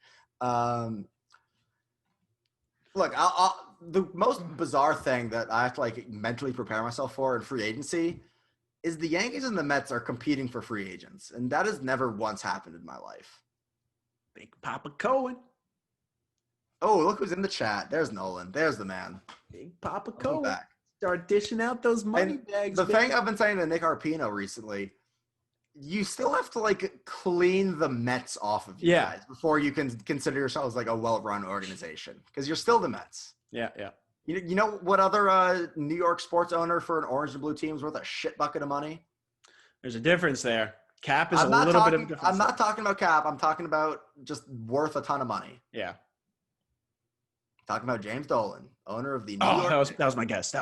Look, the most bizarre thing that I have to like mentally prepare myself for in free agency is the Yankees and the Mets are competing for free agents, and that has never once happened in my life. Big Papa Cohen. Oh, look who's in the chat. There's Nolan. There's the man. Big Papa Cohen. Back. Start dishing out those money bags. The thing I've been saying to Nick Arpino recently, you still have to like clean the Mets off of you guys before you can consider yourselves like a well-run organization, because you're still the Mets. Yeah. You know what other New York sports owner for an orange and blue team is worth a shit bucket of money? There's a difference there. Cap is a little bit of a difference. I'm not talking about cap. I'm talking about just worth a ton of money. Yeah. Talking about James Dolan, owner of the New York. That was my guess.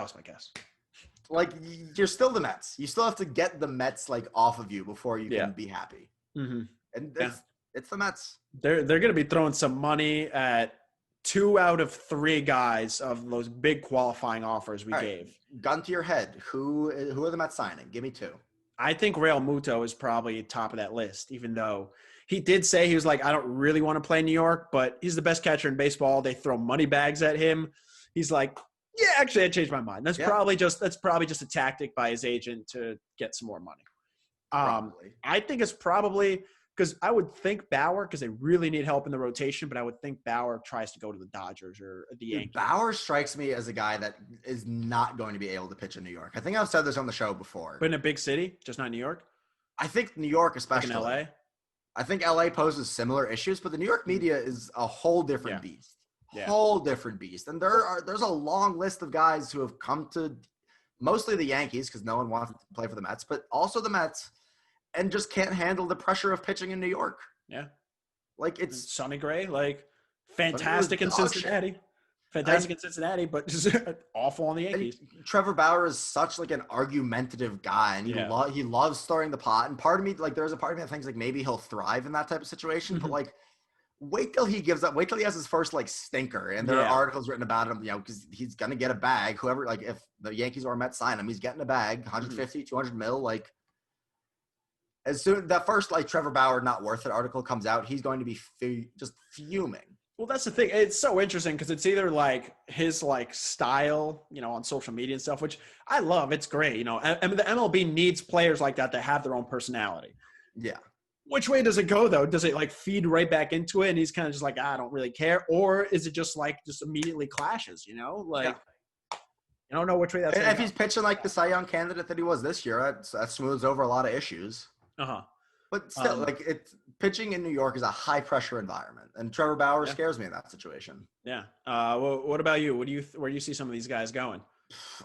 Like, you're still the Mets. You still have to get the Mets like off of you before you can be happy. Mm-hmm. And it's the Mets. They're going to be throwing some money at 2 out of 3 guys of those big qualifying offers we gave. Gun to your head. Who are the Mets signing? Give me 2. I think Real Muto is probably top of that list, even though he did say he was like, I don't really want to play in New York, but he's the best catcher in baseball. They throw money bags at him. He's like, yeah, actually, I changed my mind. That's probably just a tactic by his agent to get some more money. I think it's probably – because I would think Bauer, because they really need help in the rotation, but I would think Bauer tries to go to the Dodgers or the Yankees. Bauer strikes me as a guy that is not going to be able to pitch in New York. I think I've said this on the show before. But in a big city, just not New York? I think New York especially. Like in LA? I think LA poses similar issues, but the New York media is a whole different beast. Whole different beast. And there's a long list of guys who have come to mostly the Yankees, because no one wants to play for the Mets, but also the Mets, and just can't handle the pressure of pitching in New York. Yeah. Like, it's Sonny Gray, like, fantastic in Cincinnati. Fantastic in Cincinnati, but just awful on the Yankees. Trevor Bauer is such like an argumentative guy, and he loves stirring the pot. And part of me, like, there's a part of me that thinks like maybe he'll thrive in that type of situation. But like, wait till he gives up. Wait till he has his first like stinker, and there are articles written about him. You know, because he's gonna get a bag. Whoever, like, if the Yankees or Mets sign him, he's getting a bag, 150, 200 mil. Like, as soon that first like Trevor Bauer not worth it article comes out, he's going to be just fuming. Well, that's the thing. It's so interesting because it's either like his like style, you know, on social media and stuff, which I love. It's great. You know, and the MLB needs players like that have their own personality. Yeah. Which way does it go though? Does it like feed right back into it and he's kind of just like, I don't really care? Or is it just like just immediately clashes, you know? Like, I don't know which way that's he's pitching like the Cy Young candidate that he was this year, that smooths over a lot of issues. But still, it's pitching in New York is a high pressure environment, and Trevor Bauer scares me in that situation. Yeah. Well, what about you? Where do you see some of these guys going?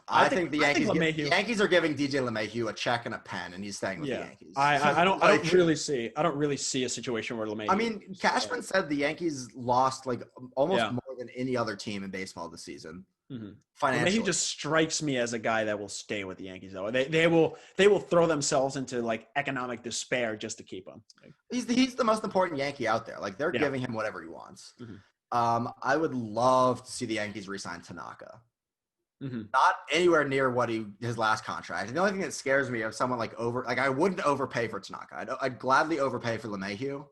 I think the Yankees are giving DJ LeMahieu a check and a pen, and he's staying with the Yankees. I don't really see a situation where LeMahieu. I mean, Cashman said the Yankees lost almost more than any other team in baseball this season. Mm-hmm. Financially, he just strikes me as a guy that will stay with the Yankees. Though they will throw themselves into economic despair just to keep him. He's the most important Yankee out there. They're giving him whatever he wants. Mm-hmm. I would love to see the Yankees re-sign Tanaka. Mm-hmm. Not anywhere near what his last contract. And the only thing that scares me of someone I wouldn't overpay for Tanaka. I'd gladly overpay for LeMahieu.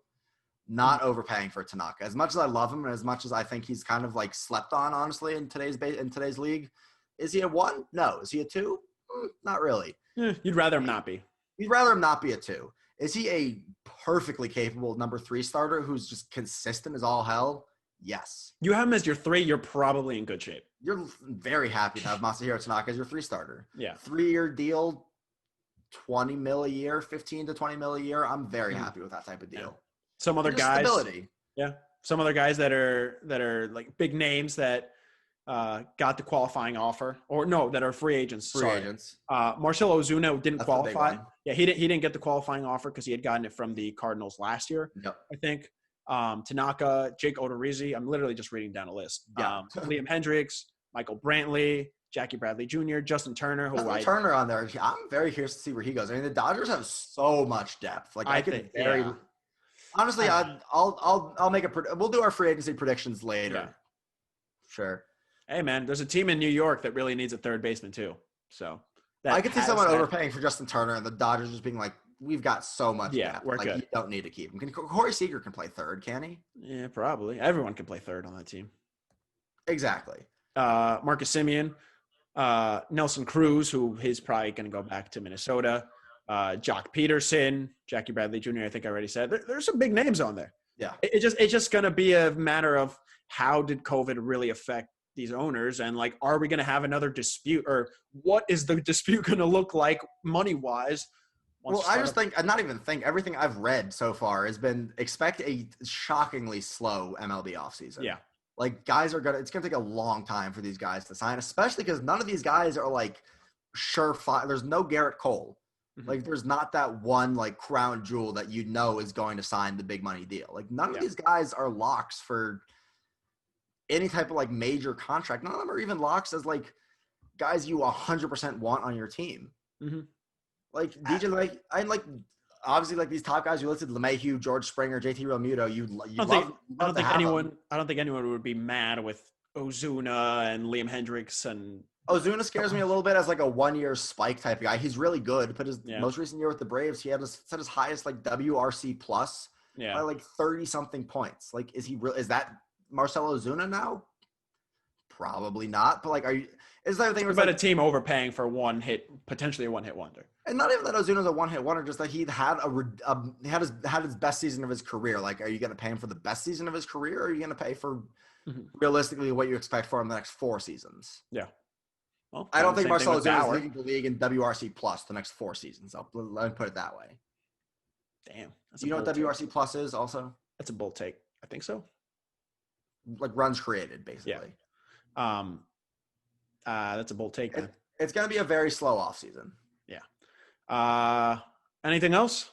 Not overpaying for Tanaka. As much as I love him and as much as I think he's kind of slept on, honestly, in today's league. Is he a 1? No. Is he a 2? Not really. You'd rather him not be. You'd rather him not be a 2. Is he a perfectly capable number 3 starter who's just consistent as all hell? Yes. You have him as your 3, you're probably in good shape. You're very happy to have Masahiro Tanaka as your 3 starter. Yeah. 3-year deal, $20 million a year, $15 to $20 million a year. I'm very happy with that type of deal. Yeah. Some other guys, stability. Yeah. Some other guys that are big names that got the qualifying offer, or no, that are free agents. Marcell Ozuna didn't qualify. Yeah, he didn't get the qualifying offer because he had gotten it from the Cardinals last year. Yep. I think. Tanaka, Jake Odorizzi. I'm literally just reading down a list. Yeah. Liam Hendricks, Michael Brantley, Jackie Bradley Jr., Justin Turner. Turner on there. I'm very curious to see where he goes. I mean, the Dodgers have so much depth. Honestly, I'll make we'll do our free agency predictions later. Yeah. Sure. Hey man, there's a team in New York that really needs a third baseman too. So I could see someone overpaying for Justin Turner and the Dodgers just being like, we've got so much depth. We're good. You don't need to keep him. Corey Seager can play third, can he? Yeah, probably. Everyone can play third on that team. Exactly. Marcus Semien, Nelson Cruz, who he's probably going to go back to Minnesota. Jock Peterson, Jackie Bradley Jr. I think I already said. There's some big names on there. Yeah. It's just going to be a matter of how did COVID really affect these owners, and are we going to have another dispute, or what is the dispute going to look like money wise? Well, I just think, everything I've read so far has been expect a shockingly slow MLB offseason. Yeah. Guys it's going to take a long time for these guys to sign, especially because none of these guys are surefire. There's no Garrett Cole. Mm-hmm. There's not that one crown jewel that is going to sign the big money deal. None of these guys are locks for any type of major contract. None of them are even locks as guys you 100% want on your team. Mm-hmm. DJ, obviously these top guys you listed, LeMahieu, George Springer, JT Realmuto. I don't think anyone would be mad with Ozuna and Liam Hendricks, and Ozuna scares me a little bit as a 1-year spike type of guy. He's really good, but his most recent year with the Braves, he set his highest WRC plus by 30 something points. Is he real? Is that Marcell Ozuna now? Probably not. But is that a thing about a team overpaying for potentially a one-hit wonder? And not even that Ozuna's a one-hit wonder, just that he had his best season of his career. Are you going to pay him for the best season of his career, or are you going to pay for realistically what you expect for him the next 4 seasons? Yeah. Well, I don't think Marcell Ozuna is leading the league in WRC plus the next 4 seasons. Let me put it that way. Damn. You know what WRC plus is also? That's a bold take. I think so. Runs created, basically. Yeah. That's a bold take. It's going to be a very slow offseason. Yeah. Anything else?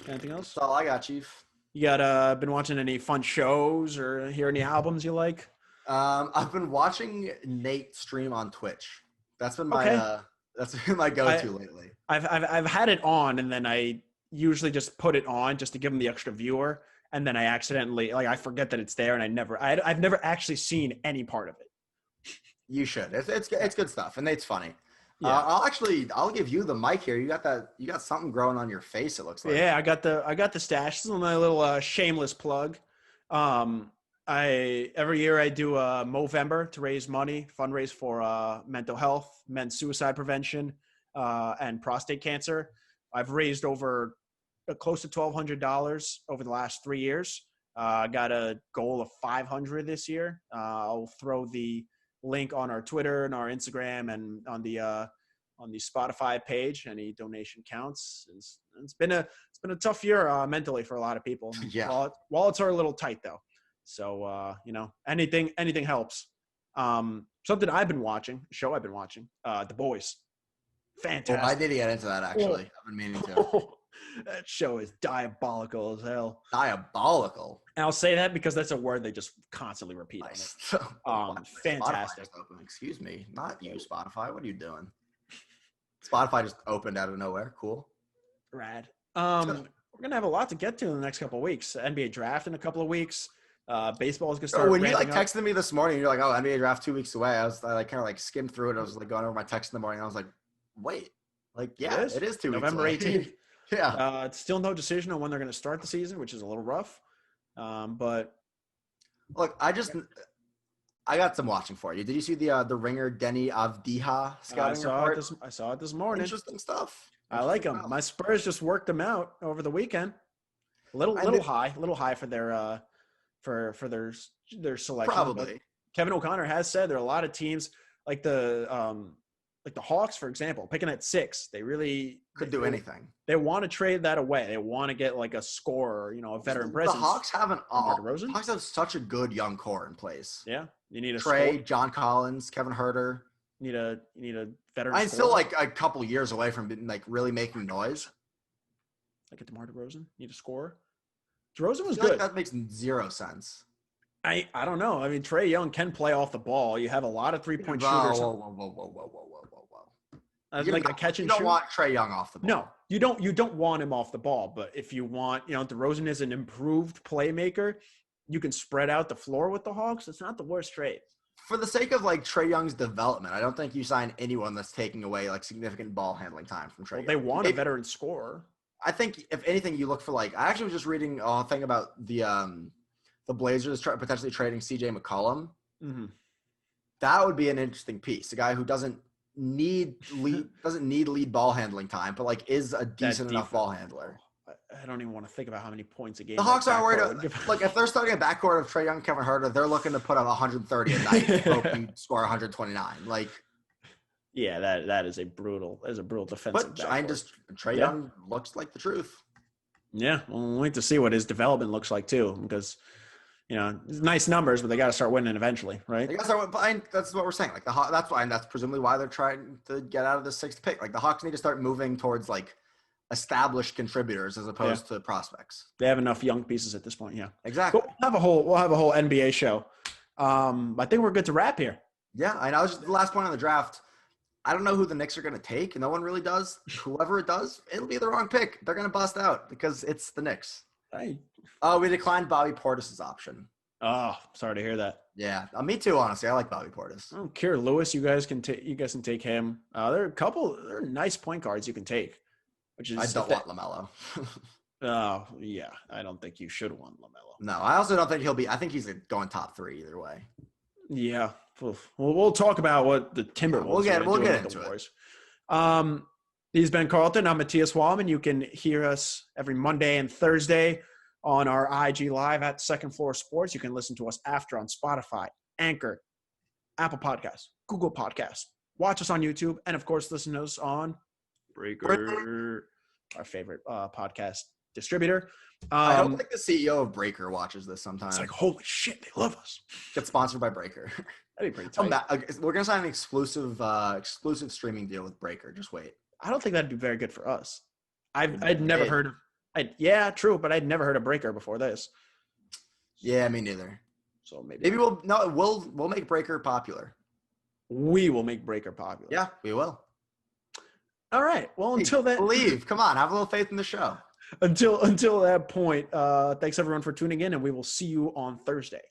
That's all I got, Chief. You got been watching any fun shows or hear any albums you like? I've been watching Nate stream on Twitch. That's been my go-to lately. I've had it on, and then I usually just put it on just to give him the extra viewer, and then I accidentally I forget that it's there, and I've never actually seen any part of it. You should. It's good stuff, and it's funny. Yeah. I'll give you the mic here. You got something growing on your face, it looks like. Yeah, I got the stash. This is my little shameless plug. Every year I do a Movember to raise money, fundraise for mental health, men's suicide prevention, and prostate cancer. I've raised over close to $1,200 over the last 3 years. I got a goal of $500 this year. I'll throw the link on our Twitter and our Instagram and on on the Spotify page. Any donation counts. It's been a tough year mentally for a lot of people. Yeah. Wallets are a little tight though, so anything helps. Something I've been watching, The Boys. Fantastic. Oh, I did get into that actually. I've been meaning to. That show is diabolical as hell. Diabolical. And I'll say that because that's a word they just constantly repeat Nice. on it. Fantastic. Excuse me, not you, Spotify. What are you doing? Spotify just opened out of nowhere. Cool. Rad. We're gonna have a lot to get to in the next couple of weeks. NBA draft in a couple of weeks. Baseball is gonna start. When you texted me this morning, you're like, "Oh, NBA draft 2 weeks away." I kind of skimmed through it. I was going over my text in the morning. I was like, "Wait, yeah, it is 2 weeks November away. 18th. Yeah. It's still no decision on when they're going to start the season, which is a little rough. But look, I got some watching for you. Did you see the Ringer Denny Avdiha scouting report? I saw it this morning. Interesting stuff. I like them. My Spurs just worked them out over the weekend. A little high for their selection. Probably. But Kevin O'Connor has said there are a lot of teams like the Hawks, for example, picking at 6. They really could do anything. They want to trade that away. They want to get like a scorer, a veteran presence. The Hawks have Hawks have such a good young core in place. Yeah, you need a Trey, score. John Collins, Kevin Herter. You need a veteran. I'm still a couple years away from really making noise. Like a DeMar DeRozan, need a scorer. DeRozan was good. That makes zero sense. I don't know. I mean, Trey Young can play off the ball. You have a lot of 3-point shooters. Whoa. Like a catch and shoot. You don't want Trey Young off the ball. No, you don't want him off the ball. But if you want, DeRozan is an improved playmaker. You can spread out the floor with the Hawks. It's not the worst trade. For the sake of Trey Young's development, I don't think you sign anyone that's taking away significant ball handling time from Trey Young. They want a veteran scorer. I think if anything, you look for I actually was just reading a thing about the Blazers potentially trading CJ McCollum. Mm-hmm. That would be an interesting piece. A guy who doesn't need lead ball handling time, but is a decent enough ball handler. I don't even want to think about how many points a game. The Hawks aren't worried about if they're starting a backcourt of Trey Young, Kevin Herter, they're looking to put up 130 a night, hoping score 129. Yeah, that is a brutal defensive. But Trey Young looks like the truth. Yeah, we'll wait to see what his development looks like too, because nice numbers, but they got to start winning eventually, right? They got to start. That's what we're saying. That's presumably why they're trying to get out of the 6th pick. The Hawks need to start moving towards established contributors as opposed to prospects. They have enough young pieces at this point. Yeah, exactly. But we'll have a whole NBA show. I think we're good to wrap here. Yeah, I know. Just the last point on the draft. I don't know who the Knicks are going to take. No one really does. Whoever it does, it'll be the wrong pick. They're going to bust out because it's the Knicks. Hey. We declined Bobby Portis' option. Oh, sorry to hear that. Yeah, me too. Honestly, I like Bobby Portis. Oh, Kira Lewis, you guys can take him. There are nice point guards you can take. I don't want LaMelo. Oh yeah, I don't think you should want LaMelo. No, I also don't think he'll be. I think he's going top 3 either way. Yeah, we'll talk about what the Timberwolves. We'll get into it. He's Ben Carlton. I'm Matias Wallman. You can hear us every Monday and Thursday on our IG Live at Second Floor Sports. You can listen to us after on Spotify, Anchor, Apple Podcasts, Google Podcasts. Watch us on YouTube, and of course, listen to us on Breaker, our favorite podcast distributor. I don't think the CEO of Breaker watches this sometimes. It's holy shit, they love us. Get sponsored by Breaker. That'd be pretty tight. We're gonna sign an exclusive streaming deal with Breaker. Just wait. I don't think that'd be very good for us. I'd never heard of. Yeah, true, but I'd never heard of Breaker before this. Yeah, me neither. So maybe we'll make Breaker popular. We will make Breaker popular. Yeah, we will. All right. Well, until then, believe. Come on, have a little faith in the show. Until that point, thanks everyone for tuning in, and we will see you on Thursday.